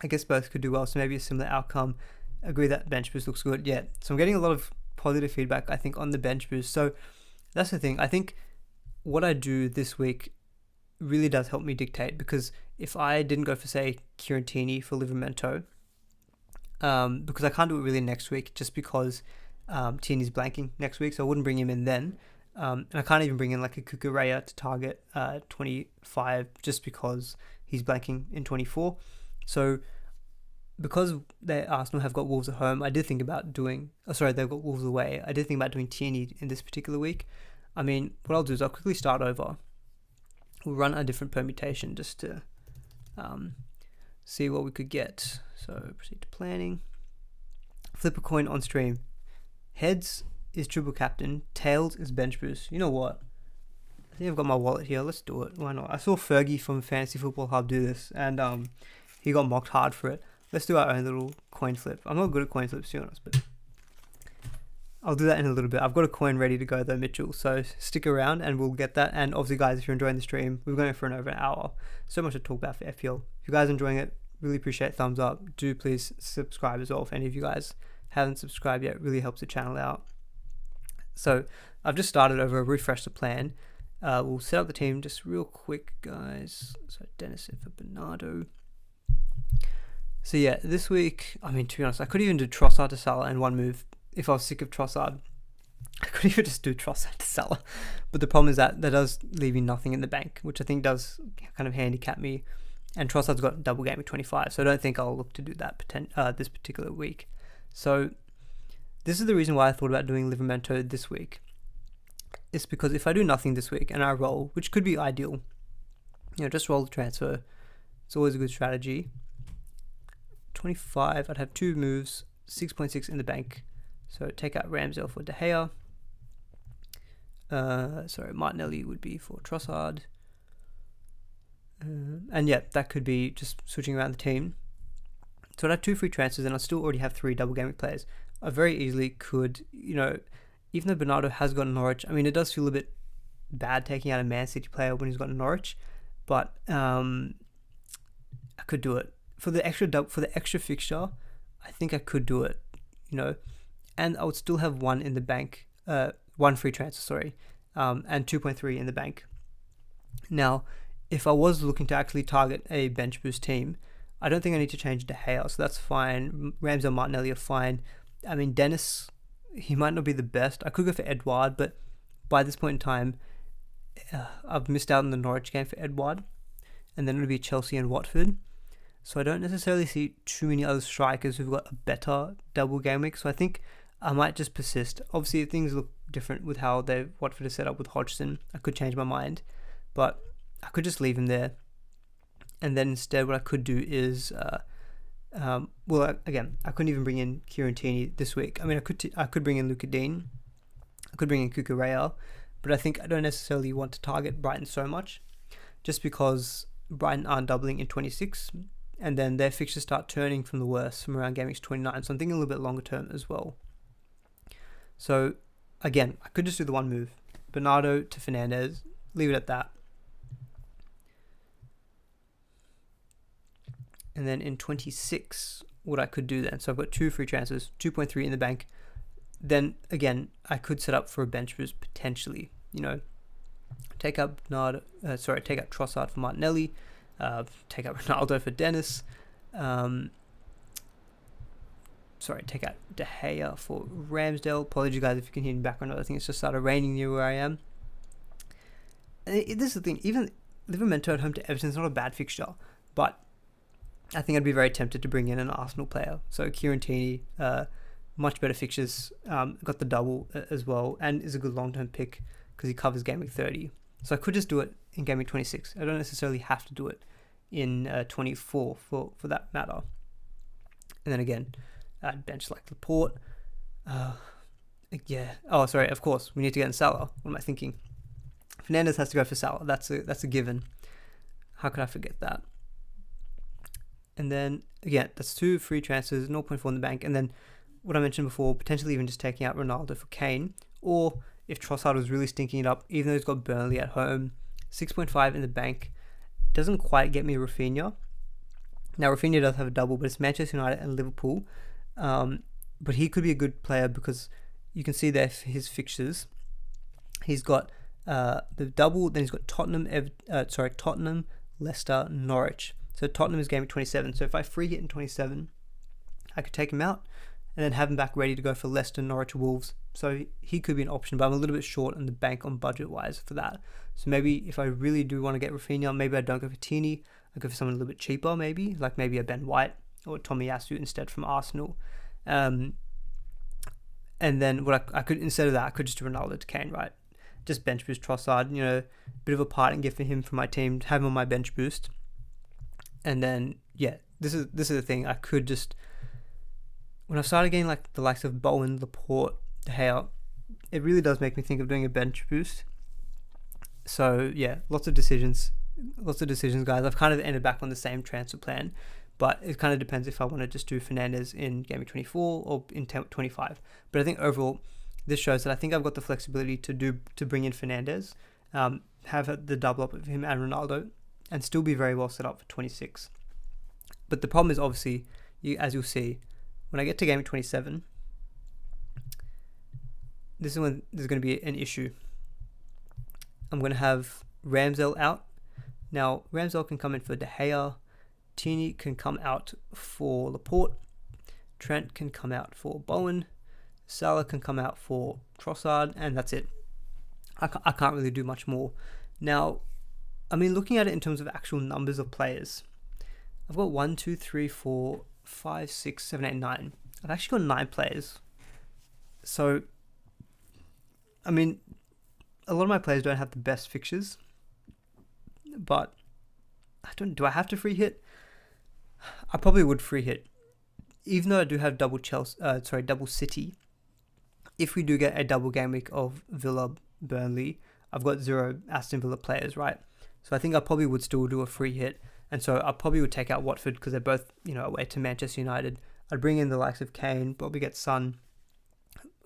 I guess both could do well, so maybe a similar outcome. Agree that bench boost looks good. Yeah, so I'm getting a lot of positive feedback, I think, on the bench boost. So that's the thing. I think what I do this week really does help me dictate, because if I didn't go for, say, Kieran Tierney for Livramento, because I can't do it really next week just because Tierney's blanking next week, so I wouldn't bring him in then. And I can't even bring in like a Kukureya to target 25 just because he's blanking in 24. So because Arsenal have got Wolves at home, I did think about doing... they've got Wolves away. I did think about doing Tierney in this particular week. I mean, what I'll do is I'll quickly start over. We'll run a different permutation just to see what we could get. So proceed to planning. Flip a coin on stream. Heads is triple captain. Tails is bench boost. You know what? I think I've got my wallet here. Let's do it. Why not? I saw Fergie from Fantasy Football Hub do this, and he got mocked hard for it. Let's do our own little coin flip. I'm not good at coin flips, to be honest, but I'll do that in a little bit. I've got a coin ready to go though, Mitchell, so stick around and we'll get that. And obviously, guys, if you're enjoying the stream, we're going for over an hour. So much to talk about for FPL. If you guys are enjoying it, really appreciate thumbs up. Do please subscribe as well if any of you guys haven't subscribed yet. It really helps the channel out. So I've just started over, refreshed the plan. We'll set up the team just real quick, guys. So Dennis for Bernardo. So yeah, this week, I mean, to be honest, I could even do Trossard to Salah in one move. If I was sick of Trossard, I could even just do Trossard to Salah. But the problem is that does leave me nothing in the bank, which I think does kind of handicap me. And Trossard's got double game at 25, so I don't think I'll look to do that this particular week. So this is the reason why I thought about doing Livramento this week. It's because if I do nothing this week and I roll, which could be ideal, just roll the transfer. It's always a good strategy. 25, I'd have two moves, 6.6 in the bank. So take out Ramsdale for De Gea. Martinelli would be for Trossard. And yeah, that could be just switching around the team. So I'd have two free transfers and I still already have 3 double game week players. I very easily could, even though Bernardo has got Norwich, I mean, it does feel a bit bad taking out a Man City player when he's got Norwich, but I could do it. For the extra fixture, I think I could do it, and I would still have one in the bank, one free transfer, and 2.3 in the bank. Now, if I was looking to actually target a bench boost team, I don't think I need to change De Gea, so that's fine. Ramsdale and Martinelli are fine. I mean, Dennis, he might not be the best. I could go for Edouard, but by this point in time, I've missed out on the Norwich game for Edouard, and then it'll be Chelsea and Watford. So I don't necessarily see too many other strikers who've got a better double game week. So I think I might just persist. Obviously, things look different with how Watford is set up with Hodgson. I could change my mind, but I could just leave him there. And then instead, what I could do is, again, I couldn't even bring in Kieran Tierney this week. I mean, I could bring in Luka Dean. I could bring in Kukureya, but I think I don't necessarily want to target Brighton so much, just because Brighton aren't doubling in 26. And then their fixtures start turning from the worst from around game week 29. So I'm thinking a little bit longer term as well. So again, I could just do the one move. Bernardo to Fernandes. Leave it at that. And then in 26, what I could do then. So I've got 2 free transfers, 2.3 in the bank. Then again, I could set up for a bench boost potentially. Take out Trossard for Martinelli. Take out Ronaldo for Dennis. Take out De Gea for Ramsdale. Apologies, guys, if you can hear in the background. I think it's just started raining near where I am. This is the thing. Even Livramento at home to Everton is not a bad fixture, but I think I'd be very tempted to bring in an Arsenal player. So Kieran Tierney, much better fixtures, got the double as well, and is a good long-term pick because he covers Gameweek 30. So I could just do it in Gameweek 26. I don't necessarily have to do it in 24 for that matter. And then again, I'd bench like Laporte. Yeah. Oh, sorry. Of course, we need to get in Salah. What am I thinking? Fernandes has to go for Salah. That's a given. How could I forget that? And then again, that's 2 free transfers, 0.4 in the bank, and then what I mentioned before, potentially even just taking out Ronaldo for Kane, or if Trossard was really stinking it up, even though he's got Burnley at home, 6.5 in the bank, doesn't quite get me Rafinha. Now Rafinha does have a double, but it's Manchester United and Liverpool, but he could be a good player because you can see there his fixtures. He's got the double, then he's got Tottenham, Leicester, Norwich. So Tottenham is Gameweek 27. So if I free hit in 27, I could take him out and then have him back ready to go for Leicester, Norwich, Wolves. So he could be an option, but I'm a little bit short on the bank on budget-wise for that. So maybe if I really do want to get Rafinha, maybe I don't go for Tierney. I go for someone a little bit cheaper, maybe a Ben White or Tomiyasu instead from Arsenal. And then what I could, instead of that, I could just do Ronaldo to Kane, right? Just bench boost Trossard, bit of a parting gift for him, for my team, have him on my bench boost. And then, yeah, this is the thing. I could just, when I've started getting like the likes of Bowen, Laporte, De Gea, it really does make me think of doing a bench boost. So yeah, lots of decisions, guys. I've kind of ended back on the same transfer plan, but it kind of depends if I want to just do Fernandes in Game 24 or in 25. But I think overall, this shows that I think I've got the flexibility to bring in Fernandes, have the double up of him and Ronaldo, and still be very well set up for 26. But the problem is obviously, as you'll see, when I get to Game 27, this is when there's going to be an issue. I'm going to have Ramsdale out. Now, Ramsdale can come in for De Gea, Tierney can come out for Laporte, Trent can come out for Bowen, Salah can come out for Trossard, and that's it. I can't really do much more. Now, I mean, looking at it in terms of actual numbers of players, I've got 1, 2, 3, 4, 5, 6, 7, 8, 9. I've actually got 9 players. So, I mean, a lot of my players don't have the best fixtures, but do I have to free hit? I probably would free hit, even though I do have double City. If we do get a double game week of Villa, Burnley, I've got 0 Aston Villa players, right? So I think I probably would still do a free hit, and so I probably would take out Watford because they're both, away to Manchester United. I'd bring in the likes of Kane, probably get Son,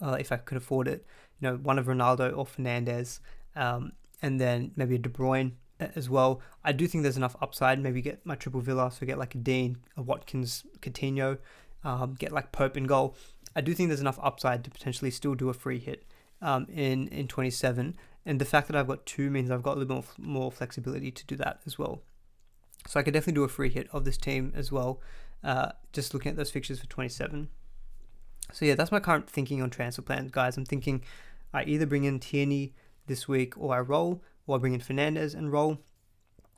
if I could afford it. One of Ronaldo or Fernandes, and then maybe a De Bruyne as well. I do think there's enough upside. Maybe get my triple Villa, so get like a Dean, a Watkins, Coutinho, get like Pope in goal. I do think there's enough upside to potentially still do a free hit in 27. And the fact that I've got 2 means I've got a little more flexibility to do that as well. So I could definitely do a free hit of this team as well, just looking at those fixtures for 27. So yeah, that's my current thinking on transfer plans, guys. I'm thinking I either bring in Tierney this week or I roll, or I bring in Fernandes and roll.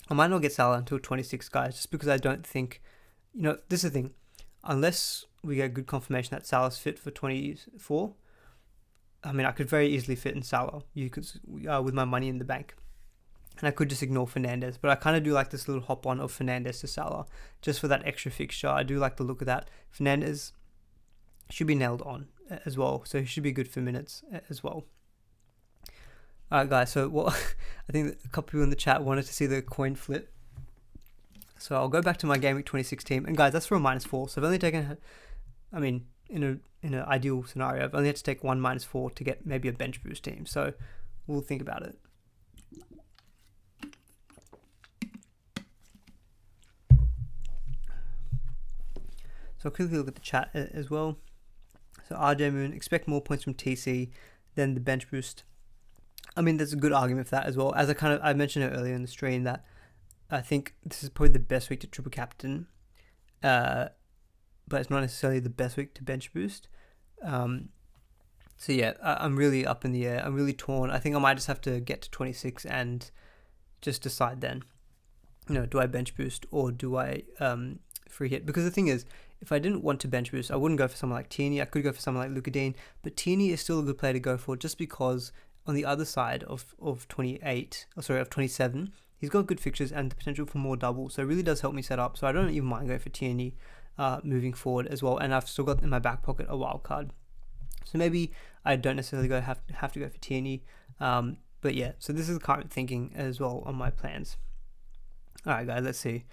I might not get Salah until 26, guys, just because I don't think, this is the thing. Unless we get good confirmation that Salah's fit for 24, I mean, I could very easily fit in Salah. With my money in the bank. And I could just ignore Fernandes. But I kind of do like this little hop on of Fernandes to Salah, just for that extra fixture. I do like the look of that. Fernandes should be nailed on as well. So he should be good for minutes as well. Alright, guys. So I think a couple people in the chat wanted to see the coin flip. So I'll go back to my Gameweek 26 team. And guys, that's for a -4. So I've only taken, in an ideal scenario, I've only had to take 1 -4 to get maybe a bench boost team. So we'll think about it. So I'll quickly look at the chat as well. So RJ Moon, expect more points from TC than the bench boost. I mean, there's a good argument for that as well. As I mentioned it earlier in the stream, that I think this is probably the best week to triple captain, but it's not necessarily the best week to bench boost. So yeah, I'm really up in the air. I'm really torn. I think I might just have to get to 26 and just decide then, do I bench boost or do I free hit? Because the thing is, if I didn't want to bench boost, I wouldn't go for someone like Tierney. I could go for someone like Luka Dean, but Tierney is still a good player to go for just because on the other side of 27, he's got good fixtures and the potential for more doubles. So it really does help me set up. So I don't even mind going for Tierney moving forward as well. And I've still got in my back pocket a wild card. So maybe I don't necessarily have to go for Tierney. But yeah, so this is the current thinking as well on my plans. All right, guys, let's see.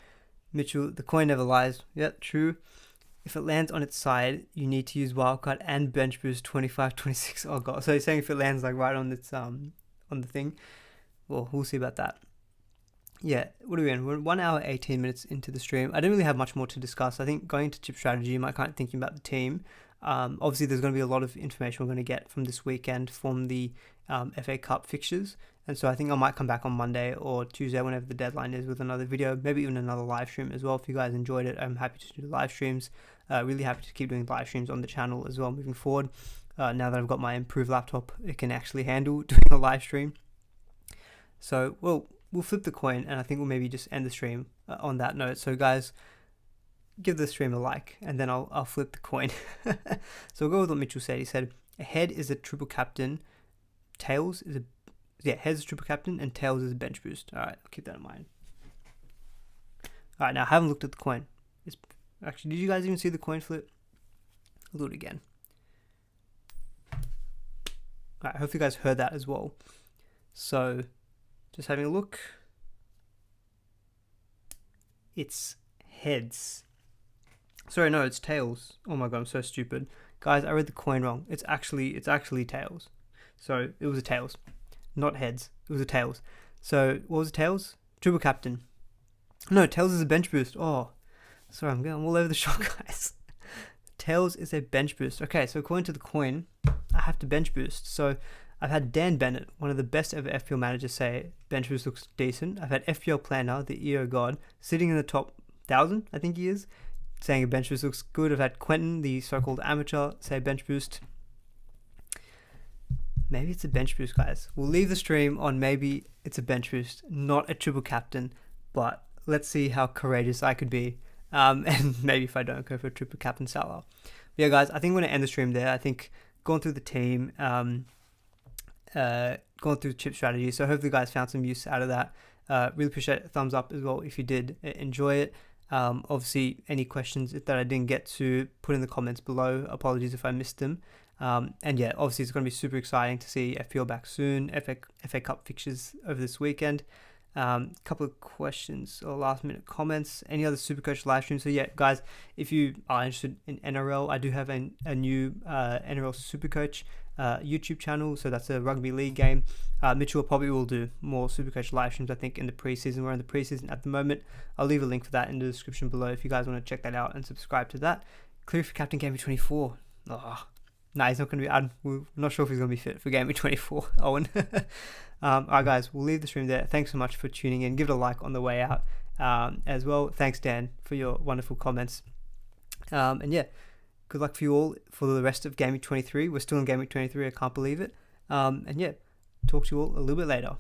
Mitchell, the coin never lies. Yep, true. If it lands on its side, you need to use wildcard and bench boost 25, 26. Oh god. So he's saying if it lands like right on its on the thing. Well, we'll see about that. Yeah, what are we in? We're 1 hour 18 minutes into the stream. I don't really have much more to discuss. I think going into chip strategy, my kind of thinking about the team. Obviously, there's going to be a lot of information we're going to get from this weekend from the FA Cup fixtures. And so I think I might come back on Monday or Tuesday, whenever the deadline is, with another video, maybe even another live stream as well. If you guys enjoyed it, I'm happy to do live streams. Really happy to keep doing live streams on the channel as well moving forward. Now that I've got my improved laptop, it can actually handle doing a live stream. So, we'll flip the coin, and I think we'll maybe just end the stream on that note. So guys, give the stream a like, and then I'll flip the coin. So we'll go with what Mitchell said. He said, a head is a triple captain, heads is a triple captain, and tails is a bench boost. All right, I'll keep that in mind. All right, now I haven't looked at the coin. Actually, did you guys even see the coin flip? I'll do it again. All right, I hope you guys heard that as well. So, just having a look. It's heads. Sorry, no, it's tails. Oh my god, I'm so stupid. Guys, I read the coin wrong. It's actually tails. So, it was a tails. Not heads. It was a tails. So, what was the tails? Triple captain. No, tails is a bench boost. Oh, sorry, I'm going all over the shop, guys. Tails is a bench boost. Okay, so according to the coin, I have to bench boost. So, I've had Dan Bennett, one of the best ever FPL managers, say bench boost looks decent. I've had FPL Planner, the EO god, sitting in the top 1,000, I think he is, saying a bench boost looks good. I've had Quentin, the so-called amateur, say bench boost. Maybe it's a bench boost, guys. We'll leave the stream on maybe it's a bench boost, not a triple captain, but let's see how courageous I could be. And maybe if I don't go for a triple captain Salah. But yeah, guys, I think we're going to end the stream there. I think going through the team, going through chip strategy. So hopefully you guys found some use out of that. Really appreciate a thumbs up as well if you did enjoy it. Obviously, any questions that I didn't get to, put in the comments below. Apologies if I missed them. And yeah, obviously it's going to be super exciting to see FPL back soon. FA Cup fixtures over this weekend. Couple of questions or last minute comments. Any other Supercoach live streams? So yeah, guys, if you are interested in NRL, I do have a new NRL Supercoach YouTube channel. So that's a rugby league game. Mitchell probably will do more Supercoach live streams, I think, in the preseason. We're in the preseason at the moment. I'll leave a link for that in the description below if you guys want to check that out and subscribe to that. Clear for Captain Gameweek 24. Nah, he's not going to be. We're not sure if he's going to be fit for Gameweek 24, Owen. Alright, guys, we'll leave the stream there. Thanks so much for tuning in. Give it a like on the way out as well. Thanks, Dan, for your wonderful comments. And yeah, good luck for you all for the rest of Gameweek 23. We're still in Gameweek 23. I can't believe it. And yeah, talk to you all a little bit later.